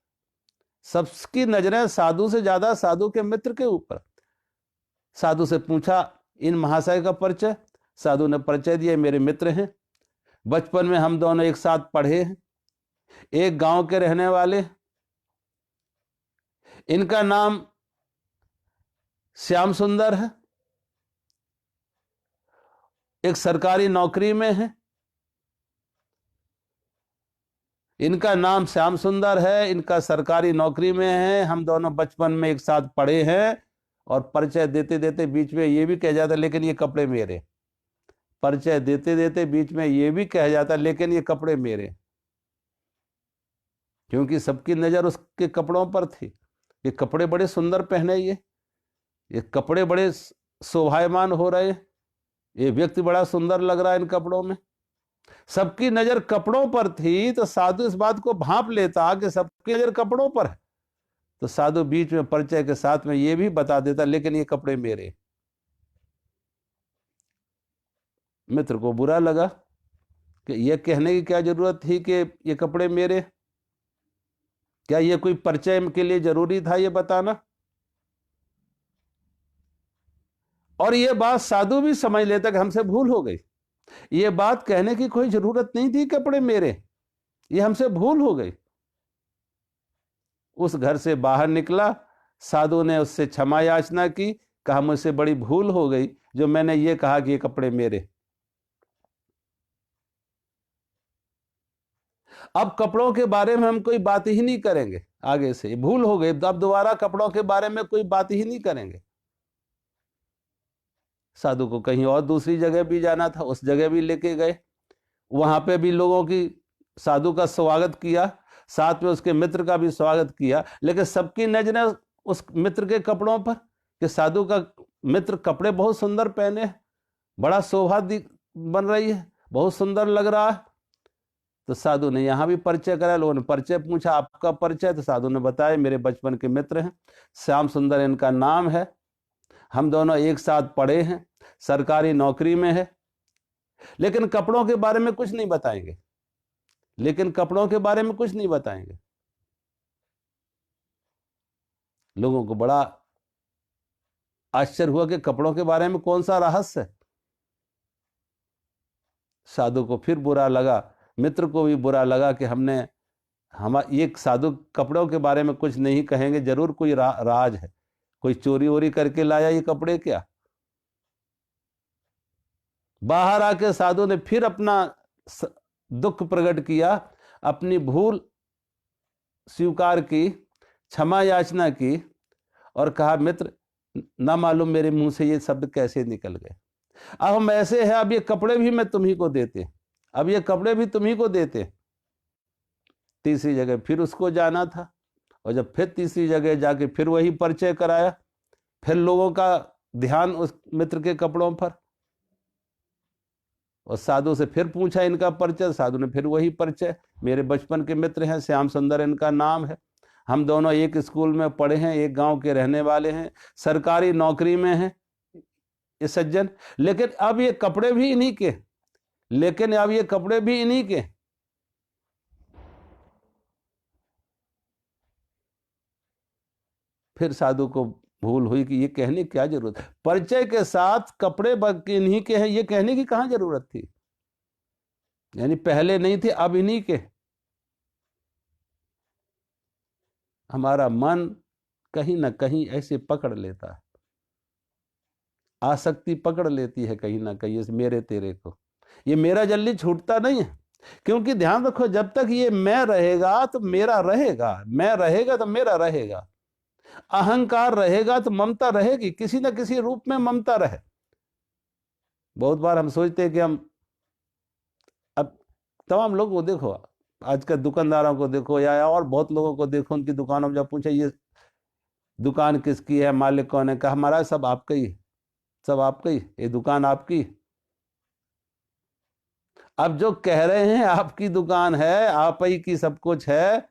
सबकी नजरें साधु से ज्यादा साधु के मित्र के ऊपर। साधु से पूछा इन महाशय का परिचय। साधु ने परिचय दिया, मेरे मित्र हैं, बचपन में हम दोनों एक साथ पढ़े हैं, एक गांव के रहने वाले। इनका नाम श्याम सुंदर है, एक सरकारी नौकरी में है। इनका नाम श्याम सुंदर है, इनका सरकारी नौकरी में है, हम दोनों बचपन में एक साथ पढ़े हैं। और परिचय देते देते बीच में ये भी कह जाता लेकिन ये कपड़े मेरे। परिचय देते देते बीच में ये भी कह जाता लेकिन ये कपड़े मेरे, क्योंकि सबकी नजर उसके कपड़ों पर थी। ये कपड़े बड़े सुंदर पहने, ये कपड़े बड़े शोभायमान हो रहे हैं, ये व्यक्ति बड़ा सुंदर लग रहा है इन कपड़ों में। सबकी नजर कपड़ों पर थी, तो साधु इस बात को भांप लेता कि सबकी नजर कपड़ों पर है, तो साधु बीच में परिचय के साथ में ये भी बता देता लेकिन ये कपड़े मेरे। मित्र को बुरा लगा कि ये कहने की क्या जरूरत थी कि ये कपड़े मेरे। क्या ये कोई परिचय के लिए जरूरी था ये बताना? और ये बात साधु भी समझ लेता कि हमसे भूल हो गई, ये बात कहने की कोई जरूरत नहीं थी कपड़े मेरे, ये हमसे भूल हो गई। उस घर से बाहर निकला, साधु ने उससे क्षमा याचना की, कहा मुझसे बड़ी भूल हो गई जो मैंने ये कहा कि ये कपड़े मेरे। अब कपड़ों के बारे में हम कोई बात ही नहीं करेंगे आगे से, भूल हो गई, अब दोबारा कपड़ों के बारे में कोई बात ही नहीं करेंगे। साधु को कहीं और दूसरी जगह भी जाना था, उस जगह भी लेके गए। वहां पे भी लोगों की साधु का स्वागत किया, साथ में उसके मित्र का भी स्वागत किया, लेकिन सबकी नजरें उस मित्र के कपड़ों पर कि साधु का मित्र कपड़े बहुत सुंदर पहने, बड़ा शोभा बन रही है, बहुत सुंदर लग रहा है। तो साधु ने यहां भी परिचय कराया, लोगों ने परिचय पूछा, आपका परिचय? तो साधु ने बताया मेरे बचपन के मित्र हैं, श्याम सुंदर इनका नाम है, हम दोनों एक साथ पढ़े हैं, सरकारी नौकरी में है। लेकिन कपड़ों के बारे में कुछ नहीं बताएंगे, लेकिन कपड़ों के बारे में कुछ नहीं बताएंगे। लोगों को बड़ा आश्चर्य हुआ कि कपड़ों के बारे में कौन सा रहस्य है। साधु को फिर बुरा लगा, मित्र को भी बुरा लगा कि ये साधु कपड़ों के बारे में कुछ नहीं कहेंगे, जरूर कोई राज है, कोई चोरी वोरी करके लाया ये कपड़े क्या। बाहर आके साधु ने फिर अपना दुख प्रकट किया, अपनी भूल स्वीकार की, क्षमा याचना की और कहा मित्र ना मालूम मेरे मुंह से ये शब्द कैसे निकल गए। अब हम ऐसे हैं, अब ये कपड़े भी मैं तुम्ही को देते, अब ये कपड़े भी तुम्ही को देते। तीसरी जगह फिर उसको जाना था, और जब फिर तीसरी जगह जाके फिर वही परिचय कराया, फिर लोगों का ध्यान उस मित्र के कपड़ों पर, और साधु से फिर पूछा इनका परिचय। साधु ने फिर वही परिचय, मेरे बचपन के मित्र हैं, श्याम सुंदर इनका नाम है, हम दोनों एक स्कूल में पढ़े हैं, एक गांव के रहने वाले हैं, सरकारी नौकरी में हैं ये सज्जन। लेकिन अब ये कपड़े भी इन्हीं के, लेकिन अब ये कपड़े भी इन्हीं के। फिर साधु को भूल हुई कि ये कहने की क्या जरूरत, परिचय के साथ कपड़े इन्हीं के हैं ये कहने की कहां जरूरत थी। यानी पहले नहीं थे, अब इन्हीं के। हमारा मन कहीं ना कहीं ऐसे पकड़ लेता है, आसक्ति पकड़ लेती है कहीं ना कहीं इस मेरे तेरे को। ये मेरा जल्दी छूटता नहीं है, क्योंकि ध्यान रखो जब तक ये मैं रहेगा तो मेरा रहेगा, मैं रहेगा तो मेरा रहेगा, अहंकार रहेगा तो ममता रहेगी, किसी न किसी रूप में ममता रहे। बहुत बार हम सोचते हैं कि हम, अब तमाम लोगों को देखो, आज के दुकानदारों को देखो या और बहुत लोगों को देखो, उनकी दुकानों में जब पूछे ये दुकान किसकी है, मालिक कौन है, कहा हमारा सब आपका ही, सब आपका ही, ये दुकान आपकी। अब जो कह रहे हैं आपकी दुकान है, आप ही की सब कुछ है,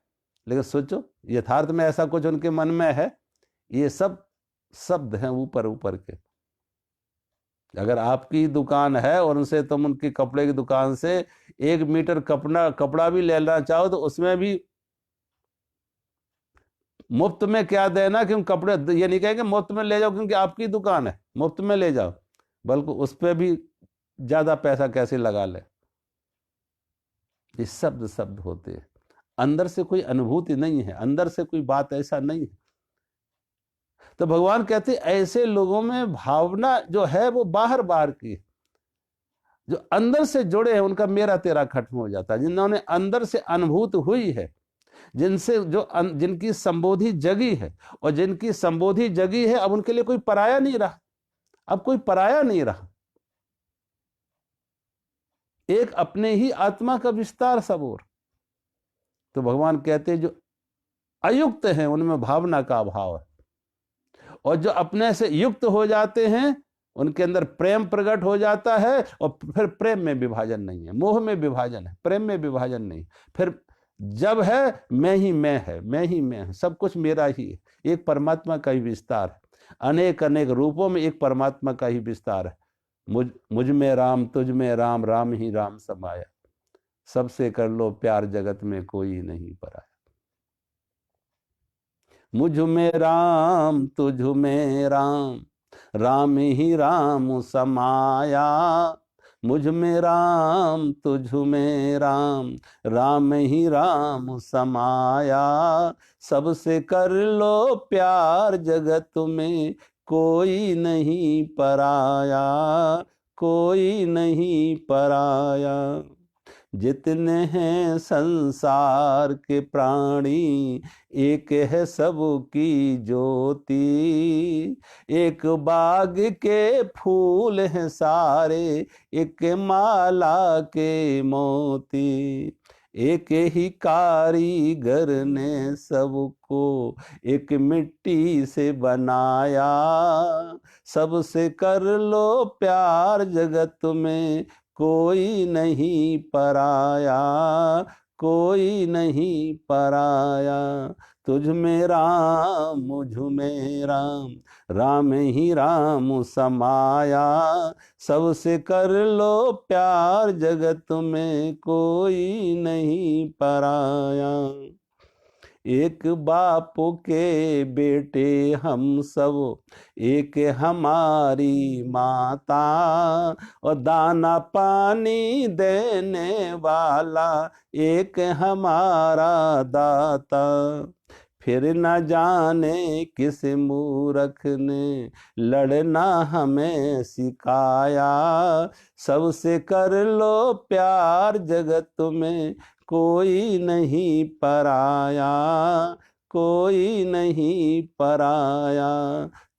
लेकिन सोचो यथार्थ में ऐसा कुछ उनके मन में है? ये सब शब्द हैं ऊपर ऊपर के। अगर आपकी दुकान है और उनसे तुम उनकी कपड़े की दुकान से 1 मीटर कपड़ा भी लेना चाहो तो उसमें भी मुफ्त में क्या देना, क्योंकि कपड़े ये नहीं कहेंगे मुफ्त में ले जाओ क्योंकि आपकी दुकान है, मुफ्त में ले जाओ, बल्कि उस पर भी ज्यादा पैसा कैसे लगा ले। ये शब्द शब्द होते हैं, अंदर से कोई अनुभूति नहीं है, अंदर से कोई बात ऐसा नहीं है। तो भगवान कहते ऐसे लोगों में भावना जो है वो बाहर बाहर की, जो अंदर से जुड़े हैं उनका मेरा तेरा खत्म हो जाता है। जिन्होंने अंदर से अनुभूत हुई है, जिनसे जिनकी संबोधि जगी है, और जिनकी संबोधि जगी है अब उनके लिए कोई पराया नहीं रहा, अब कोई पराया नहीं रहा, एक अपने ही आत्मा का विस्तार सब और। तो भगवान कहते हैं जो अयुक्त हैं उनमें भावना का अभाव है, और जो अपने से युक्त हो जाते हैं उनके अंदर प्रेम प्रकट हो जाता है, और फिर प्रेम में विभाजन नहीं है, मोह में विभाजन है, प्रेम में विभाजन नहीं। फिर जब है मैं ही मैं है, मैं ही मैं है, सब कुछ मेरा ही है, एक परमात्मा का ही विस्तार है, अनेक अनेक रूपों में एक परमात्मा का ही विस्तार है। मुझ में राम, तुझ में राम, राम ही राम समाया, सबसे कर लो प्यार, जगत में कोई नहीं पराया। मुझ में राम, तुझ में राम, राम ही राम समाया, मुझ में राम, तुझ में राम, राम ही राम समाया, सबसे कर लो प्यार, जगत में कोई नहीं पराया, कोई नहीं पराया। जितने हैं संसार के प्राणी, एक है सबकी ज्योति, एक बाग के फूल हैं सारे, एक माला के मोती, एक ही कारीगर ने सबको एक मिट्टी से बनाया, सबसे कर लो प्यार, जगत में कोई नहीं पराया, कोई नहीं पराया। तुझ में राम, मुझ में राम, राम ही राम समाया, सबसे कर लो प्यार, जगत में कोई नहीं पराया। एक बाप के बेटे हम सब, एक हमारी माता, और दाना पानी देने वाला एक हमारा दाता। फिर न जाने किस मूर्ख ने लड़ना हमें सिखाया, सबसे कर लो प्यार, जगत में कोई नहीं पराया, कोई नहीं पराया।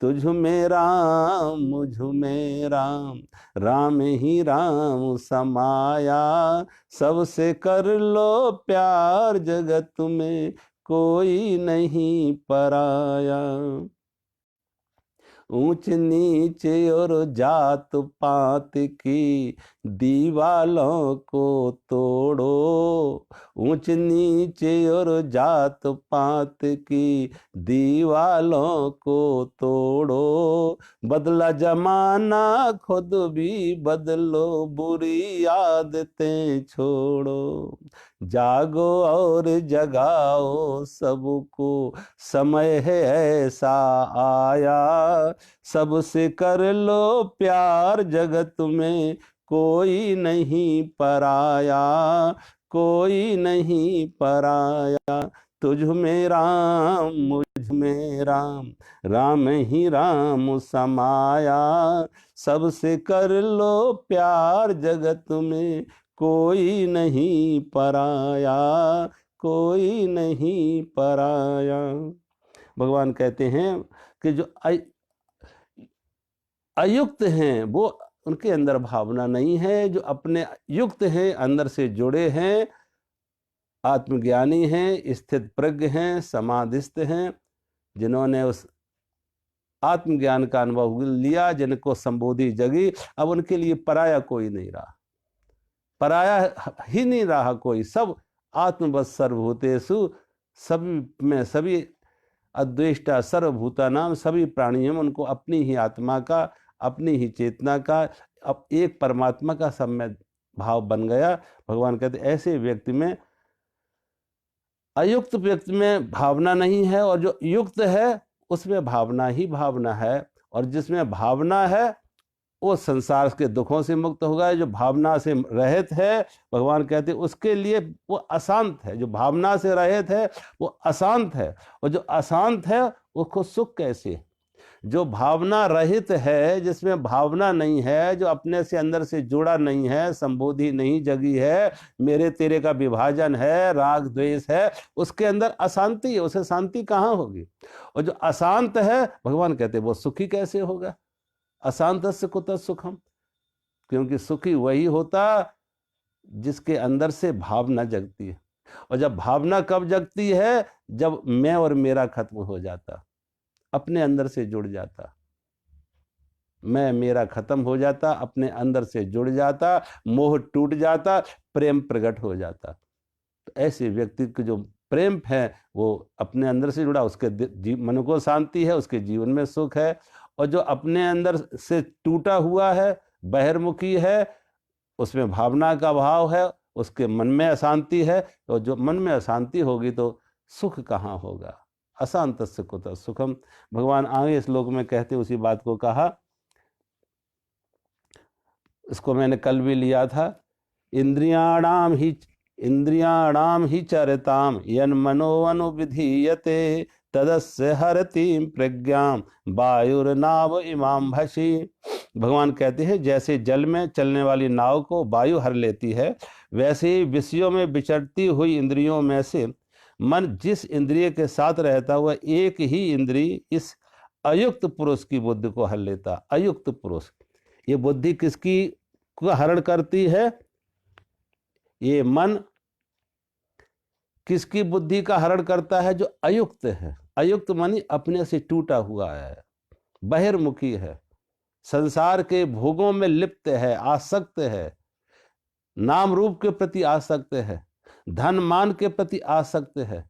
तुझ में राम, मुझ में राम, राम ही राम समाया, सबसे कर लो प्यार, जगत में कोई नहीं पराया। ऊंच नीच और जात पात की दीवालों को तोड़ो, ऊंच नीच और जात पात की दीवालों को तोड़ो, बदला जमाना खुद भी बदलो, बुरी आदतें छोड़ो, जागो और जगाओ सबको, समय है ऐसा आया, सबसे कर लो प्यार, जगत में कोई नहीं पराया, कोई नहीं पराया। तुझ में राम, मुझ में राम, राम ही राम समाया, सबसे कर लो प्यार, जगत में कोई नहीं पराया, कोई नहीं पराया। भगवान कहते हैं कि जो अयुक्त हैं वो उनके अंदर भावना नहीं है, जो अपने युक्त हैं, अंदर से जुड़े हैं, आत्मज्ञानी हैं, स्थित प्रज्ञ हैं, समाधिस्थ हैं, जिन्होंने उस आत्मज्ञान का अनुभव लिया, जिनको संबोधि जगी, अब उनके लिए पराया कोई नहीं रहा, पराया ही नहीं रहा कोई। सब आत्मवत् सर्वभूतेषु, सभी में सभी अद्वेष्टा सर्वभूतानाम, सभी प्राणियों में उनको अपनी ही आत्मा का, अपनी ही चेतना का, अब एक परमात्मा का सम्यक भाव बन गया। भगवान कहते ऐसे व्यक्ति में अयुक्त व्यक्ति में भावना नहीं है, और जो युक्त है उसमें भावना ही भावना है। और जिसमें भावना है वो संसार के दुखों से मुक्त होगा। जो भावना से रहित है, भगवान कहते हैं उसके लिए वो अशांत है। जो भावना से रहित है वो अशांत है, और जो अशांत है उसको सुख कैसे? जो भावना रहित है, जिसमें भावना नहीं है, जो अपने से अंदर से जुड़ा नहीं है, संबोधि नहीं जगी है, मेरे तेरे का विभाजन है, राग द्वेष है, उसके अंदर अशांति है। उसे शांति कहाँ होगी? और जो अशांत है, भगवान कहते हैं वो सुखी कैसे होगा? अशांतस्य कुतः सुखम। क्योंकि सुखी वही होता जिसके अंदर से भावना जगती है। और जब भावना कब जगती है? जब मैं और मेरा खत्म हो जाता, अपने अंदर से जुड़ जाता, मैं मेरा खत्म हो जाता, अपने अंदर से जुड़ जाता, मोह टूट जाता, प्रेम प्रकट हो जाता। तो ऐसे व्यक्ति को जो प्रेम है वो अपने अंदर से जुड़ा, उसके मन को शांति है, उसके जीवन में सुख है। और जो अपने अंदर से टूटा हुआ है, बहिर्मुखी है, उसमें भावना का अभाव है, उसके मन में अशांति है। और जो मन में अशांति होगी तो सुख कहाँ होगा? अशांतस्य कुतः सुखम। भगवान आगे श्लोक में कहते उसी बात को कहा, इसको मैंने कल भी लिया था। इंद्रियाणाम ही चरताम यन्मनो अनुविधीयते तदस्य हरति प्रज्ञाम वायुर्नाव इमाम भसी। भगवान कहते हैं जैसे जल में चलने वाली नाव को वायु हर लेती है, वैसे ही विषयों में विचरती हुई इंद्रियों में से मन जिस इंद्रिय के साथ रहता हुआ एक ही इंद्रिय इस अयुक्त पुरुष की बुद्धि को हर लेता। अयुक्त पुरुष, ये बुद्धि किसकी को हरण करती है? ये मन किसकी बुद्धि का हरण करता है? जो अयुक्त है। अयुक्त मानी अपने से टूटा हुआ है, बहिर्मुखी है, संसार के भोगों में लिप्त है, आसक्त है, नाम रूप के प्रति आसक्त है, धन मान के प्रति आसक्त है,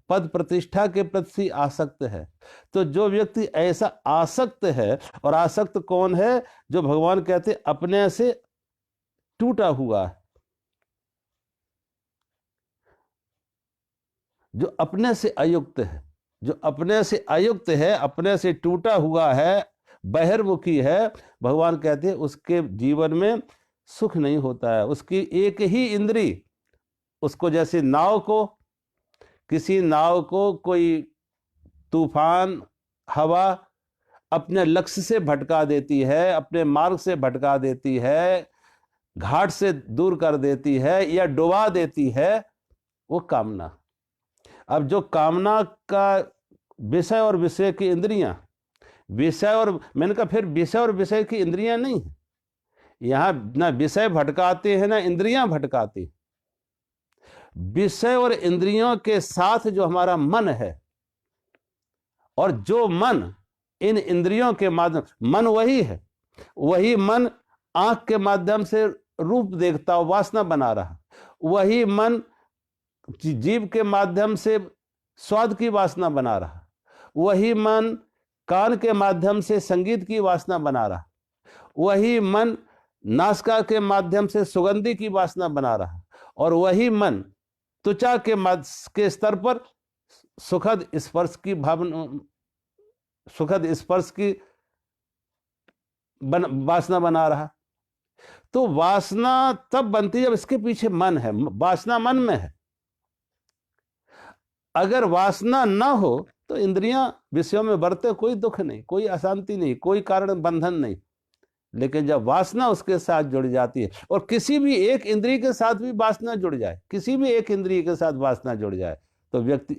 पद प्रतिष्ठा के प्रति आसक्त है। तो जो व्यक्ति ऐसा आसक्त है, और आसक्त कौन है? जो भगवान कहते अपने से टूटा हुआ है, जो अपने से अयुक्त है। जो अपने से अयुक्त है, अपने से टूटा हुआ है, बहिर्मुखी है, भगवान कहते हैं उसके जीवन में सुख नहीं होता है। उसकी एक ही इंद्री उसको, जैसे किसी नाव को कोई तूफान हवा अपने लक्ष्य से भटका देती है, अपने मार्ग से भटका देती है, घाट से दूर कर देती है या डुबा देती है, वो कामना। अब जो कामना का विषय और विषय की इंद्रियां, मैंने कहा फिर विषय और विषय की इंद्रियां नहीं है यहां, ना विषय भटकाते हैं ना इंद्रियां भटकाती। विषय और इंद्रियों के साथ जो हमारा मन है, और जो मन इन इंद्रियों के माध्यम, मन वही है, वही मन आंख के माध्यम से रूप देखता हुआ वासना बना रहा, वही मन जीभ के माध्यम से स्वाद की वासना बना रहा, वही मन कान के माध्यम से संगीत की वासना बना रहा, वही मन नासिका के माध्यम से सुगंधि की वासना बना रहा, और वही मन त्वचा के स्तर पर सुखद स्पर्श की भावना, सुखद स्पर्श की वासना बना रहा। तो वासना तब बनती है जब इसके पीछे मन है, वासना मन में है। अगर वासना ना हो तो इंद्रियां विषयों में बरते, कोई दुख नहीं, कोई अशांति नहीं, कोई कारण बंधन नहीं। लेकिन जब वासना उसके साथ जुड़ जाती है, और किसी भी एक इंद्रिय के साथ भी वासना जुड़ जाए, किसी भी एक इंद्रिय के साथ वासना जुड़ जाए, तो व्यक्ति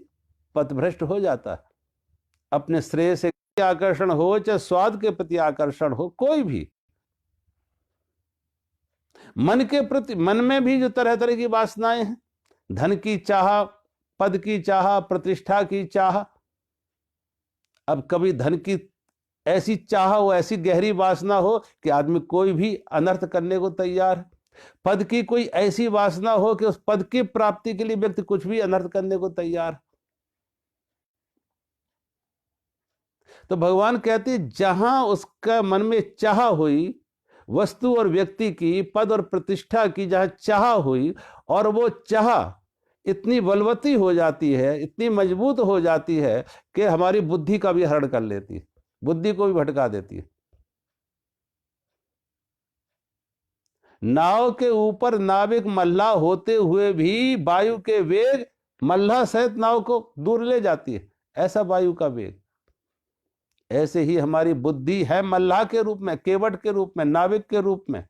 पथभ्रष्ट हो जाता है। अपने श्रेय से आकर्षण हो, चाहे स्वाद के प्रति आकर्षण हो, कोई भी मन के प्रति, मन में भी जो तरह तरह की वासनाएं हैं, धन की चाह, पद की चाह, प्रतिष्ठा की चाह। अब कभी धन की ऐसी चाह हो, ऐसी गहरी वासना हो कि आदमी कोई भी अनर्थ करने को तैयार है। पद की कोई ऐसी वासना हो कि उस पद की प्राप्ति के लिए व्यक्ति कुछ भी अनर्थ करने को तैयार है। तो भगवान कहते जहां उसका मन में चाह हुई, वस्तु और व्यक्ति की, पद और प्रतिष्ठा की जहां चाह हुई, और वो चाह इतनी बलवती हो जाती है, इतनी मजबूत हो जाती है कि हमारी बुद्धि का भी हरण कर लेती है, बुद्धि को भी भटका देती है। नाव के ऊपर नाविक मल्लाह होते हुए भी वायु के वेग मल्लाह सहित नाव को दूर ले जाती है, ऐसा वायु का वेग। ऐसे ही हमारी बुद्धि है मल्लाह के रूप में, केवट के रूप में, नाविक के रूप में,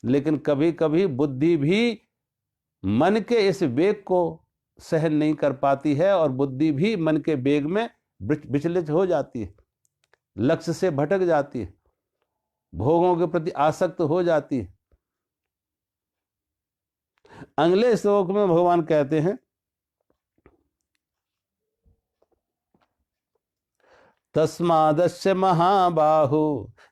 लेकिन कभी कभी बुद्धि भी मन के इस वेग को सहन नहीं कर पाती है और बुद्धि भी मन के वेग में विचलित हो जाती है, लक्ष्य से भटक जाती है, भोगों के प्रति आसक्त हो जाती है। अगले श्लोक में भगवान कहते हैं, तस्मादस्य महाबाहु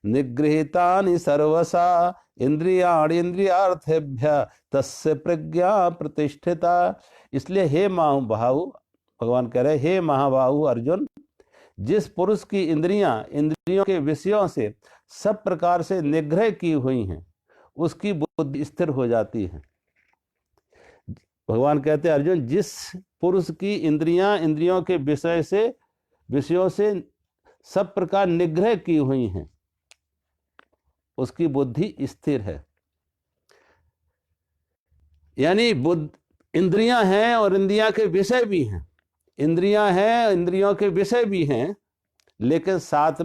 निगृहीतानि सर्वसा इंद्रियाणि इंद्रियार्थेभ्य तस्य प्रज्ञा प्रतिष्ठिता। इसलिए हे महाबाहु, भगवान कह रहे हे महाबाहु अर्जुन, जिस पुरुष की इंद्रियों के विषयों से सब प्रकार से निग्रह की हुई हैं, उसकी बुद्धि स्थिर हो जाती है। भगवान कहते हैं अर्जुन, जिस पुरुष की इंद्रियों के विषयों से सब प्रकार निग्रह की हुई हैं, उसकी बुद्धि स्थिर है। यानी इंद्रियां हैं और इंद्रियां के विषय भी हैं, इंद्रियां हैं, इंद्रियों के विषय भी हैं, लेकिन साथ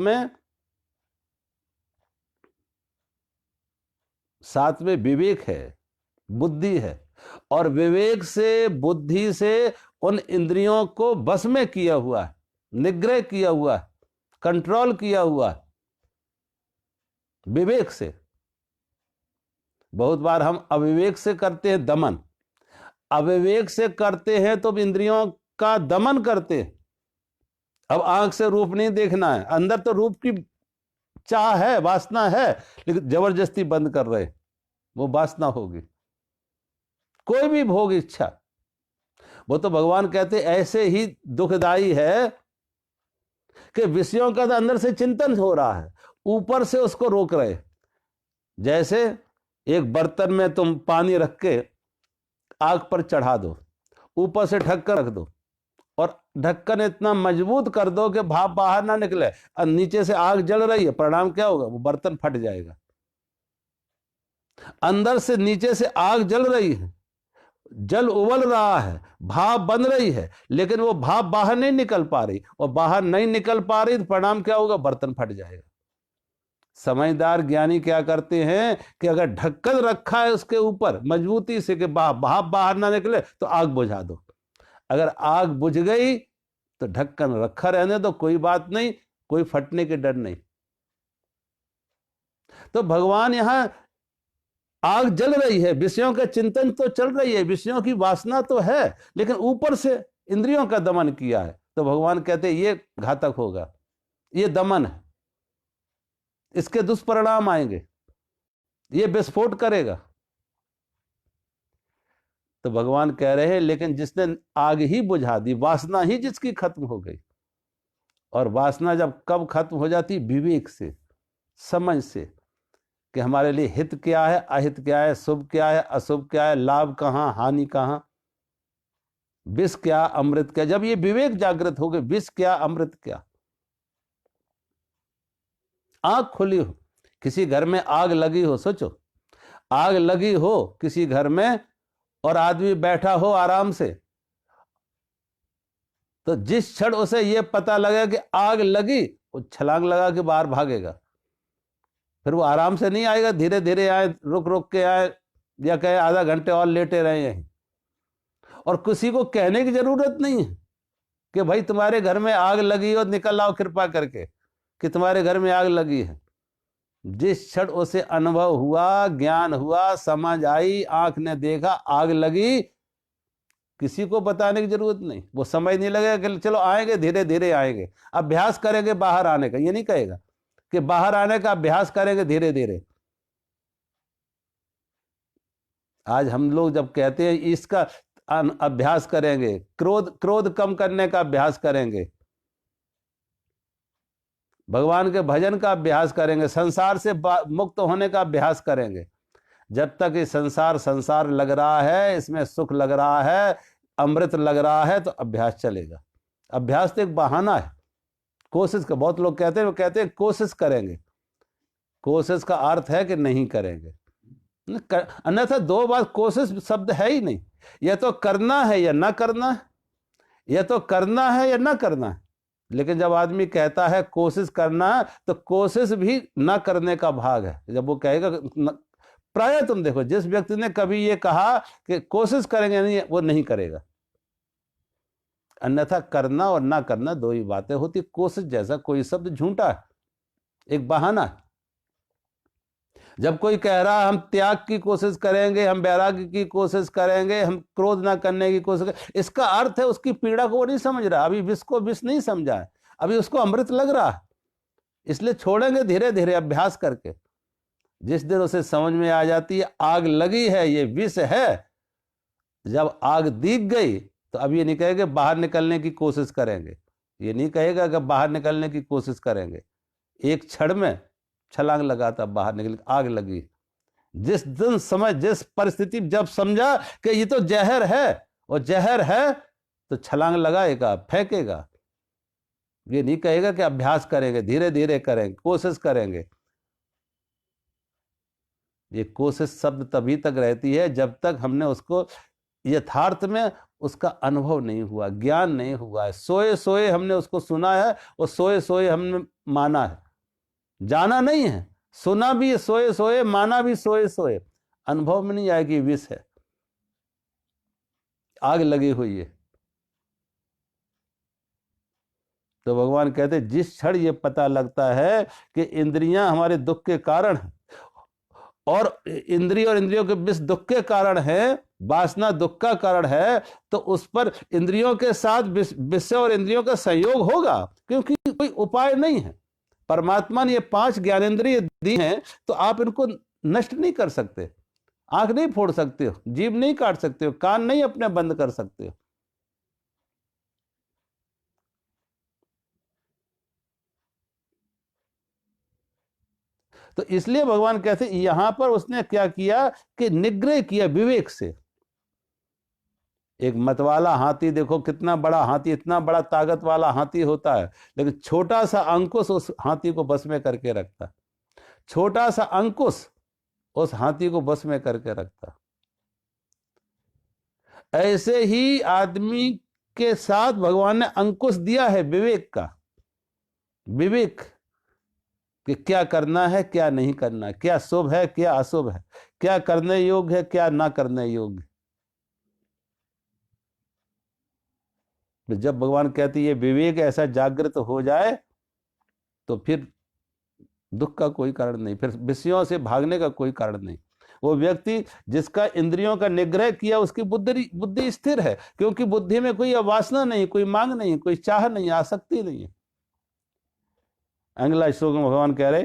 में विवेक है, बुद्धि है, और विवेक से, बुद्धि से उन इंद्रियों को बस में किया हुआ है, निग्रह किया हुआ है, कंट्रोल किया हुआ है विवेक से। बहुत बार हम अविवेक से करते हैं दमन, अविवेक से करते हैं तो इंद्रियों का दमन करते हैं। अब आंख से रूप नहीं देखना है, अंदर तो रूप की चाह है, वासना है, लेकिन जबरदस्ती बंद कर रहे, वो वासना होगी। कोई भी भोग इच्छा, वो तो भगवान कहते ऐसे ही दुखदाई है कि विषयों का तो अंदर से चिंतन हो रहा है, ऊपर से उसको रोक रहे। जैसे एक बर्तन में तुम पानी रख के आग पर चढ़ा दो, ऊपर से ढक्कन रख दो, और ढक्कन इतना मजबूत कर दो कि भाप बाहर ना निकले, और नीचे से आग जल रही है, परिणाम क्या होगा? वो बर्तन फट जाएगा। अंदर से नीचे से आग जल रही है, जल उबल रहा है, भाप बन रही है, लेकिन वो भाप बाहर नहीं निकल पा रही, और बाहर नहीं निकल पा रही तो परिणाम क्या होगा? बर्तन फट जाएगा। समझदार ज्ञानी क्या करते हैं कि अगर ढक्कन रखा है उसके ऊपर मजबूती से कि भाप बाहर ना निकले, तो आग बुझा दो। अगर आग बुझ गई तो ढक्कन रखा रहने दो, कोई बात नहीं, कोई फटने के डर नहीं। तो भगवान यहां, आग जल रही है, विषयों का चिंतन तो चल रही है, विषयों की वासना तो है, लेकिन ऊपर से इंद्रियों का दमन किया है, तो भगवान कहते हैं ये घातक होगा, ये दमन है, इसके दुष्परिणाम आएंगे, ये विस्फोट करेगा। तो भगवान कह रहे हैं लेकिन जिसने आग ही बुझा दी, वासना ही जिसकी खत्म हो गई, और वासना जब कब खत्म हो जाती? विवेक से, समझ से, कि हमारे लिए हित क्या है, अहित क्या है, शुभ क्या है, अशुभ क्या है, लाभ कहाँ, हानि कहाँ, विष क्या, अमृत क्या। जब ये विवेक जागृत हो गए, विष क्या, अमृत क्या, आंख खुली हो, किसी घर में आग लगी हो, सोचो आग लगी हो किसी घर में, और आदमी बैठा हो आराम से, तो जिस क्षण उसे यह पता लगे कि आग लगी, वो छलांग लगा के बाहर भागेगा। फिर वो आराम से नहीं आएगा, धीरे धीरे आए, रुक रुक के आए, या कहे आधा घंटे और लेटे रहे हैं। और किसी को कहने की जरूरत नहीं है कि भाई तुम्हारे घर में आग लगी हो, निकल आओ कृपा करके कि तुम्हारे घर में आग लगी है। जिस क्षण उसे अनुभव हुआ, ज्ञान हुआ, समझ आई, आंख ने देखा आग लगी, किसी को बताने की जरूरत नहीं। वो समझ नहीं लगेगा कि चलो आएंगे, धीरे धीरे आएंगे, अभ्यास करेंगे बाहर आने का, ये नहीं कहेगा कि बाहर आने का अभ्यास करेंगे धीरे धीरे। आज हम लोग जब कहते हैं इसका अभ्यास करेंगे, क्रोध कम करने का अभ्यास करेंगे, भगवान के भजन का अभ्यास करेंगे, संसार से मुक्त होने का अभ्यास करेंगे, जब तक ये संसार संसार लग रहा है, इसमें सुख लग रहा है, अमृत लग रहा है, तो अभ्यास चलेगा। अभ्यास तो एक बहाना है, कोशिश का। बहुत लोग कहते हैं, वो कहते हैं कोशिश करेंगे। कोशिश का अर्थ है कि नहीं करेंगे, अन्यथा दो बार कोशिश शब्द है ही नहीं। यह तो करना है या ना करना है, यह तो करना है या ना करना है। लेकिन जब आदमी कहता है कोशिश करना है, तो कोशिश भी ना करने का भाग है। जब वो कहेगा, प्राय तुम देखो, जिस व्यक्ति ने कभी ये कहा कि कोशिश करेंगे नहीं, वो नहीं करेगा। अन्यथा करना और ना करना दो ही बातें होती। कोशिश जैसा कोई शब्द झूठा है, एक बहाना है। जब कोई कह रहा है हम त्याग की कोशिश करेंगे, हम वैराग्य की कोशिश करेंगे, हम क्रोध ना करने की कोशिश करेंगे, इसका अर्थ है उसकी पीड़ा को वो नहीं समझ रहा, अभी विष को विष नहीं समझा है, अभी उसको अमृत लग रहा है। इसलिए छोड़ेंगे धीरे धीरे अभ्यास करके। जिस दिन उसे समझ में आ जाती है आग लगी है, ये विष है, जब आग दिख गई तो अब ये नहीं कहेगा बाहर निकलने की कोशिश करेंगे, ये नहीं कहेगा कि बाहर निकलने की कोशिश करेंगे। एक क्षण में छलांग लगाता बाहर निकल, आग लगी। जिस दिन समय, जिस परिस्थिति जब समझा कि ये तो जहर है, और जहर है तो छलांग लगाएगा, फेंकेगा। ये नहीं कहेगा कि अभ्यास करेंगे, धीरे धीरे करेंगे, कोशिश करेंगे। ये कोशिश शब्द तभी तक रहती है जब तक हमने उसको यथार्थ में उसका अनुभव नहीं हुआ, ज्ञान नहीं हुआ है। सोए सोए हमने उसको सुना है और सोए सोए हमने माना है, जाना नहीं है। सुना भी सोए सोए, माना भी सोए सोए, अनुभव में नहीं आएगी विष है, आग लगी हुई है। तो भगवान कहते जिस क्षण ये पता लगता है कि इंद्रियां हमारे दुख के कारण हैं, और इंद्रिय और इंद्रियों के विष दुख के कारण है, वासना दुख का कारण है, तो उस पर इंद्रियों के साथ विषय और इंद्रियों का संयोग होगा, क्योंकि कोई उपाय नहीं है। परमात्मा ने ये 5 ज्ञानेंद्रिय दी हैं, तो आप इनको नष्ट नहीं कर सकते। आंख नहीं फोड़ सकते हो, जीभ नहीं काट सकते हो, कान नहीं अपने बंद कर सकते हो। तो इसलिए भगवान कहते यहां पर उसने क्या किया कि निग्रह किया विवेक से। एक मतवाला हाथी, देखो कितना बड़ा हाथी, इतना बड़ा ताकत वाला हाथी होता है, लेकिन छोटा सा अंकुश उस हाथी को बस में करके रखता। छोटा सा अंकुश उस हाथी को बस में करके रखता। ऐसे ही आदमी के साथ भगवान ने अंकुश दिया है विवेक का। विवेक कि क्या करना है, क्या नहीं करना है, क्या शुभ है, क्या अशुभ है, क्या करने योग्य है, क्या ना करने योग्य। जब भगवान कहते ये विवेक ऐसा जागृत हो जाए, तो फिर दुख का कोई कारण नहीं, फिर विषयों से भागने का कोई कारण नहीं। वो व्यक्ति जिसका इंद्रियों का निग्रह किया, उसकी बुद्धि स्थिर है, क्योंकि बुद्धि में कोई वासना नहीं, कोई मांग नहीं, कोई चाह नहीं, आसक्ति नहीं है। अगला श्लोक में भगवान कह रहे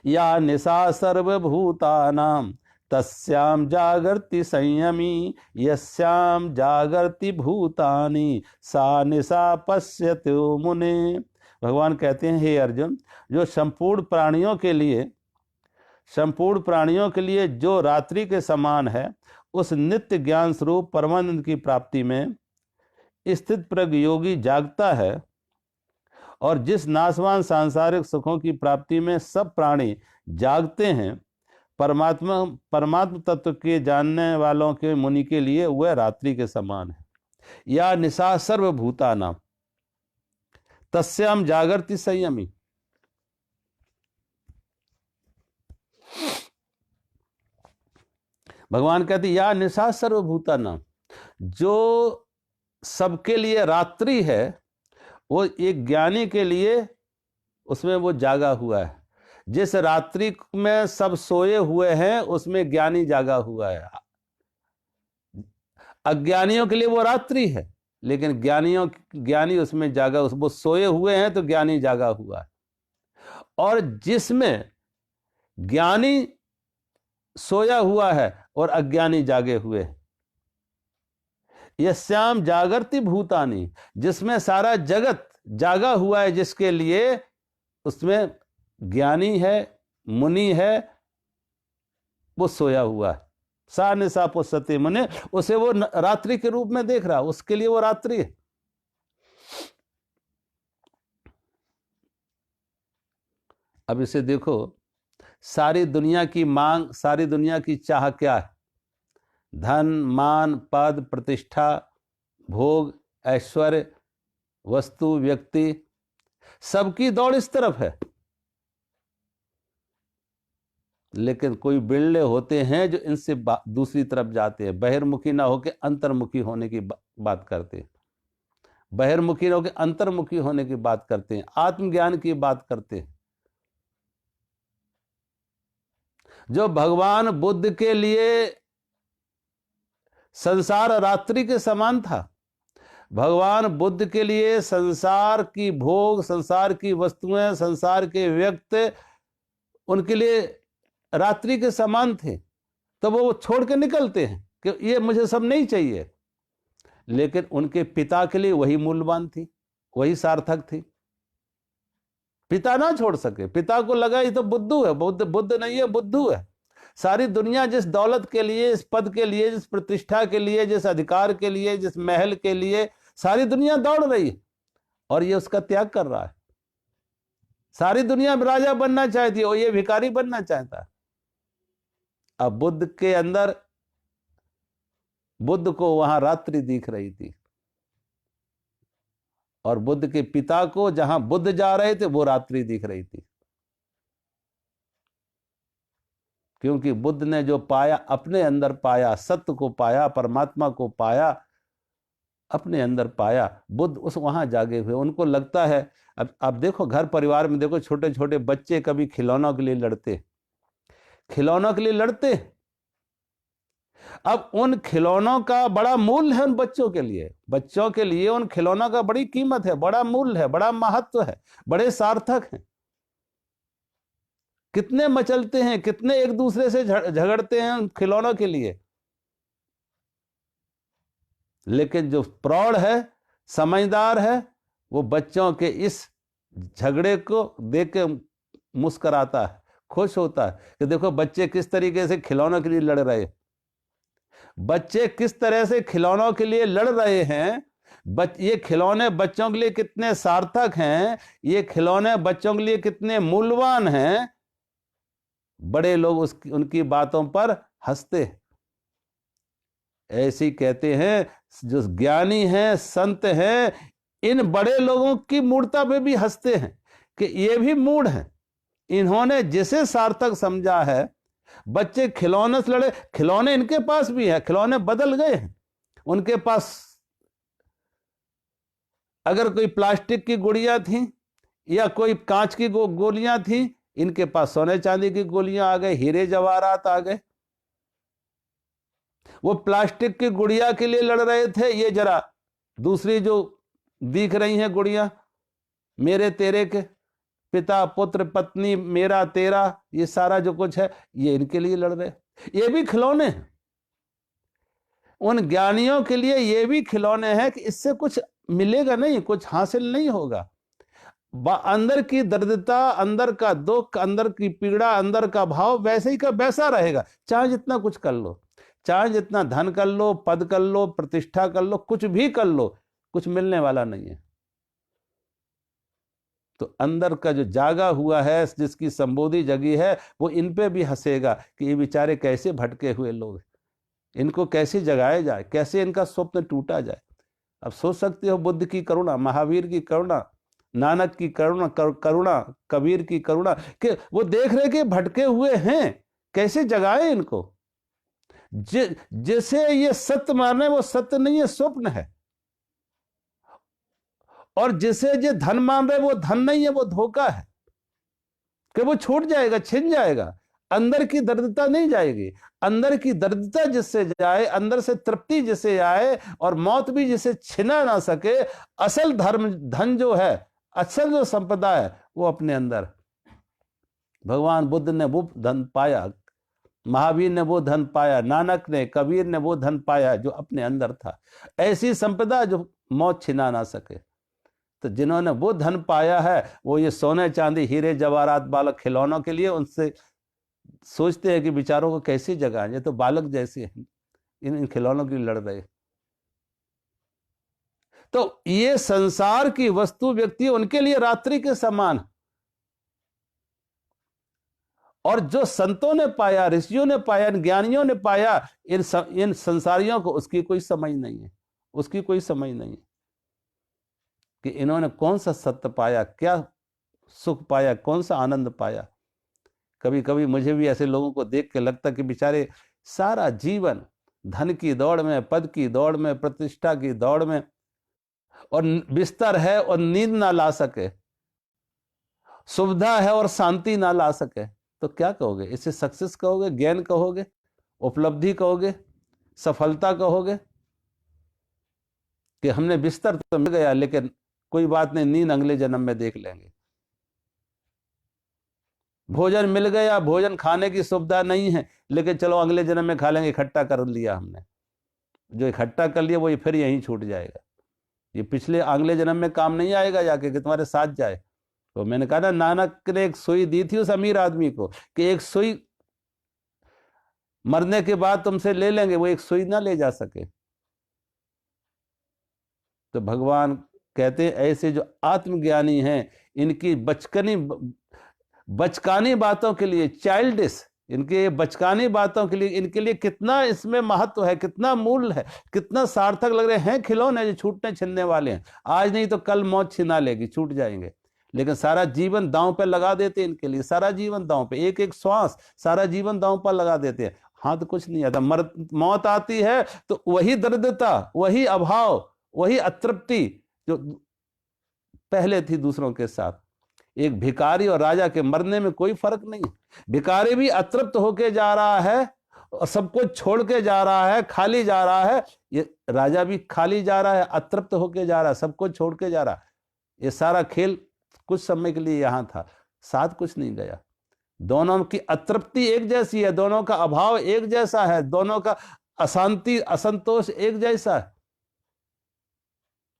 या निशा सर्वभूतानां तस्याम जागर्ति संयमी यस्याम जागर्ति भूतानि सा निशा पश्यतो मुने। भगवान कहते हैं हे अर्जुन, जो संपूर्ण प्राणियों के लिए जो रात्रि के समान है, उस नित्य ज्ञान स्वरूप परमानंद की प्राप्ति में स्थित प्रज्ञ योगी जागता है, और जिस नाशवान सांसारिक सुखों की प्राप्ति में सब प्राणी जागते हैं, परमात्मा तत्व के जानने वालों के मुनि के लिए वह रात्रि के समान है। या निशा सर्वभूतानां तस्याम जागर्ति संयमी। भगवान कहते या निशा सर्वभूतानां, जो सबके लिए रात्रि है, वो एक ज्ञानी के लिए उसमें वो जागा हुआ है। जिस रात्रि में सब सोए हुए हैं, उसमें ज्ञानी जागा हुआ है। अज्ञानियों के लिए वो रात्रि है, लेकिन ज्ञानी उसमें जागा, वो सोए हुए हैं तो ज्ञानी जागा हुआ है। और जिसमें ज्ञानी सोया हुआ है और अज्ञानी जागे हुए हैं, यस्याम जागर्ति भूतानि, जिसमें सारा जगत जागा हुआ है, जिसके लिए उसमें ज्ञानी है, मुनि है, वो सोया हुआ है। सा निशा पुष्यते मने उसे वो रात्रि के रूप में देख रहा, उसके लिए वो रात्रि है। अब इसे देखो, सारी दुनिया की मांग, सारी दुनिया की चाह क्या है? धन, मान, पद, प्रतिष्ठा, भोग, ऐश्वर्य, वस्तु, व्यक्ति, सबकी दौड़ इस तरफ है। लेकिन कोई बिरले होते हैं जो इनसे दूसरी तरफ जाते हैं, बहिर्मुखी ना होकर अंतर्मुखी होने की बात करते हैं, बहिर्मुखी ना होकर अंतर्मुखी होने की बात करते हैं, आत्मज्ञान की बात करते हैं। जो भगवान बुद्ध के लिए संसार रात्रि के समान था, भगवान बुद्ध के लिए संसार की भोग, संसार की वस्तुएं, संसार के व्यक्ति उनके लिए रात्रि के समान थे, तो वो छोड़ के निकलते हैं कि ये मुझे सब नहीं चाहिए। लेकिन उनके पिता के लिए वही मूल्यवान थी, वही सार्थक थी। पिता ना छोड़ सके, पिता को लगा ये तो बुद्धू है, बुद्ध नहीं है, बुद्धू है। सारी दुनिया जिस दौलत के लिए, इस पद के लिए, जिस प्रतिष्ठा के लिए, जिस अधिकार के लिए, जिस महल के लिए सारी दुनिया दौड़ रही है और ये उसका त्याग कर रहा है। सारी दुनिया राजा बनना चाहती है और ये भिखारी बनना चाहता है। अब बुद्ध के अंदर, बुद्ध को वहां रात्रि दिख रही थी और बुद्ध के पिता को जहां बुद्ध जा रहे थे वो रात्रि दिख रही थी। क्योंकि बुद्ध ने जो पाया, अपने अंदर पाया, सत्य को पाया, परमात्मा को पाया, अपने अंदर पाया, बुद्ध उस वहां जागे हुए। उनको लगता है, अब देखो घर परिवार में देखो, छोटे छोटे बच्चे कभी खिलौनों के लिए लड़ते, खिलौनों के लिए लड़ते। अब उन खिलौनों का बड़ा मूल्य है उन बच्चों के लिए, बच्चों के लिए उन खिलौनों का बड़ी कीमत है, बड़ा मूल्य है, बड़ा महत्व है, बड़े सार्थक हैं। कितने मचलते हैं, कितने एक दूसरे से झगड़ते हैं उन खिलौनों के लिए। लेकिन जो प्रौढ़ है, समझदार है, वो बच्चों के इस झगड़े को देख के मुस्कुराता है, खुश होता है कि देखो बच्चे किस तरीके से खिलौनों के लिए लड़ रहे हैं, बच्चे किस तरह से खिलौनों के लिए लड़ रहे हैं। ये खिलौने बच्चों के लिए कितने सार्थक हैं, ये खिलौने बच्चों के लिए कितने मूल्यवान हैं। बड़े लोग उनकी बातों पर हंसते हैं। ऐसे कहते हैं जो ज्ञानी हैं, संत हैं, इन बड़े लोगों की मूर्ता पे भी हंसते हैं कि ये भी मूढ़ हैं, इन्होंने जिसे सार्थक समझा है। बच्चे खिलौने से लड़े, खिलौने इनके पास भी है, खिलौने बदल गए हैं उनके पास। अगर कोई प्लास्टिक की गुड़िया थी या कोई कांच की गोलियां थी, इनके पास सोने चांदी की गोलियां आ गए, हीरे जवाहरात आ गए। वो प्लास्टिक की गुड़िया के लिए लड़ रहे थे, ये जरा दूसरी जो दिख रही हैं गुड़िया, मेरे तेरे के, पिता पुत्र पत्नी मेरा तेरा, ये सारा जो कुछ है ये इनके लिए लड़ रहे। ये भी खिलौने हैं, उन ज्ञानियों के लिए ये भी खिलौने हैं कि इससे कुछ मिलेगा नहीं, कुछ हासिल नहीं होगा। अंदर की दर्दता, अंदर का दुख, अंदर की पीड़ा, अंदर का भाव वैसे ही का वैसा रहेगा, चाहे जितना कुछ कर लो, चाहे जितना धन कर लो, पद कर लो, प्रतिष्ठा कर लो, कुछ भी कर लो, कुछ मिलने वाला नहीं है। तो अंदर का जो जागा हुआ है, जिसकी संबोधि जगी है, वो इन पे भी हंसेगा कि ये बेचारे कैसे भटके हुए लोग, इनको कैसे जगाया जाए, कैसे इनका स्वप्न टूटा जाए। अब सोच सकते हो बुद्ध की करुणा, महावीर की करुणा, नानक की करुणा, कबीर की करुणा, कि वो देख रहे कि भटके हुए हैं, कैसे जगाए इनको। जिसे ये सत्य माने वो सत्य नहीं है, स्वप्न है। और जिसे ये धन मान रहे वो धन नहीं है, वो धोखा है कि वो छूट जाएगा, छिन जाएगा। अंदर की दर्दता नहीं जाएगी। अंदर की दर्दता जिससे जाए, अंदर से तृप्ति जिसे आए और मौत भी जिसे छिना ना सके, असल धन जो है, असल जो संपदा है, वो अपने अंदर। भगवान बुद्ध ने वो धन पाया, महावीर ने वो धन पाया, नानक ने, कबीर ने वो धन पाया जो अपने अंदर था। ऐसी संपदा जो मौत छिना ना सके। तो जिन्होंने वो धन पाया है, वो ये सोने चांदी हीरे जवाहरात वाले खिलौनों के लिए उनसे सोचते हैं कि विचारों को कैसे जगाएं, ये तो बालक जैसे हैं, इन खिलौनों के लिए लड़ रहे। तो ये संसार की वस्तु व्यक्ति उनके लिए रात्रि के समान, और जो संतों ने पाया, ऋषियों ने पाया, ज्ञानियों ने पाया, इन संसारियों को उसकी कोई समझ नहीं है, उसकी कोई समझ नहीं है कि इन्होंने कौन सा सत्य पाया, क्या सुख पाया, कौन सा आनंद पाया। कभी कभी मुझे भी ऐसे लोगों को देख के लगता कि बेचारे सारा जीवन धन की दौड़ में, पद की दौड़ में, प्रतिष्ठा की दौड़ में, और बिस्तर है और नींद ना ला सके, सुविधा है और शांति ना ला सके, तो क्या कहोगे? इसे सक्सेस कहोगे, ज्ञान कहोगे, उपलब्धि कहोगे, सफलता कहोगे? कि हमने बिस्तर तो मिल गया, लेकिन कोई बात नहीं, नींद अगले जन्म में देख लेंगे। भोजन मिल गया, भोजन खाने की सुविधा नहीं है, लेकिन चलो अगले जन्म में खा लेंगे, इकट्ठा कर लिया हमने, जो इकट्ठा कर लिया वो फिर यहीं छूट जाएगा, ये पिछले अगले जन्म में काम नहीं आएगा जाके कि तुम्हारे साथ जाए। तो मैंने कहा ना, नानक ने एक सुई दी थी उस अमीर आदमी को कि एक सुई मरने के बाद तुमसे ले लेंगे, वो एक सुई ना ले जा सके। तो भगवान कहते हैं ऐसे जो आत्मज्ञानी हैं, इनकी बचकानी बातों के लिए, चाइल्डिश, इनके बचकानी बातों के लिए, इनके लिए कितना इसमें महत्व है, कितना मूल्य है, कितना सार्थक लग रहे हैं खिलौने जो छूटने छिनने वाले हैं। आज नहीं तो कल मौत छिना लेगी, छूट जाएंगे, लेकिन सारा जीवन दांव पे लगा देते हैं इनके लिए, सारा जीवन दांव पे, एक एक श्वास सारा जीवन दांव पर लगा देते हैं। हाँ तो कुछ नहीं आता, मौत आती है तो वही दरिद्रता, वही अभाव, वही अतृप्ति जो पहले थी दूसरों के साथ। एक भिखारी और राजा के मरने में कोई फर्क नहीं है। भिखारी भी अतृप्त होके जा रहा है और सब कुछ छोड़ के जा रहा है, खाली जा रहा है, ये राजा भी खाली जा रहा है, अतृप्त होके जा रहा है, सब कुछ छोड़ के जा रहा है। ये सारा खेल कुछ समय के लिए यहां था, साथ कुछ नहीं गया। दोनों की अतृप्ति एक जैसी है, दोनों का अभाव एक जैसा है, दोनों का अशांति असंतोष एक जैसा है।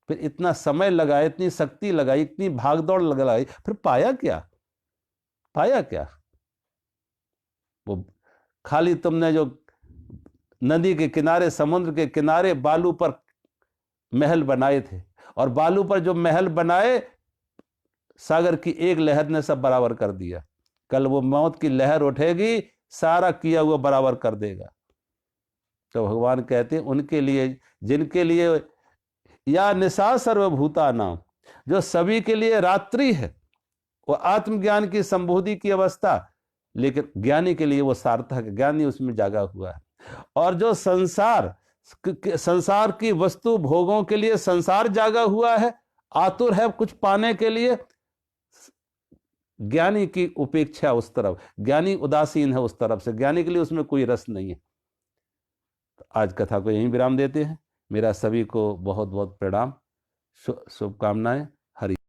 फिर इतना समय लगाए, इतनी शक्ति लगाई, इतनी भागदौड़ लगाई, फिर पाया क्या? पाया क्या? वो खाली तुमने जो नदी के किनारे, समुद्र के किनारे बालू पर महल बनाए थे, और बालू पर जो महल बनाए सागर की एक लहर ने सब बराबर कर दिया। कल वो मौत की लहर उठेगी, सारा किया हुआ बराबर कर देगा। तो भगवान कहते हैं उनके लिए, जिनके लिए या निशा सर्वभूता नाम, जो सभी के लिए रात्रि है, वो आत्मज्ञान की संबोधि की अवस्था, लेकिन ज्ञानी के लिए वो सार्थक, ज्ञानी उसमें जागा हुआ है। और जो संसार की वस्तु भोगों के लिए संसार जागा हुआ है, आतुर है कुछ पाने के लिए, ज्ञानी की उपेक्षा उस तरफ, ज्ञानी उदासीन है उस तरफ से, ज्ञानी के लिए उसमें कोई रस नहीं है। तो आज कथा को यहीं विराम देते हैं। मेरा सभी को बहुत बहुत प्रणाम, शुभकामनाएं। हरि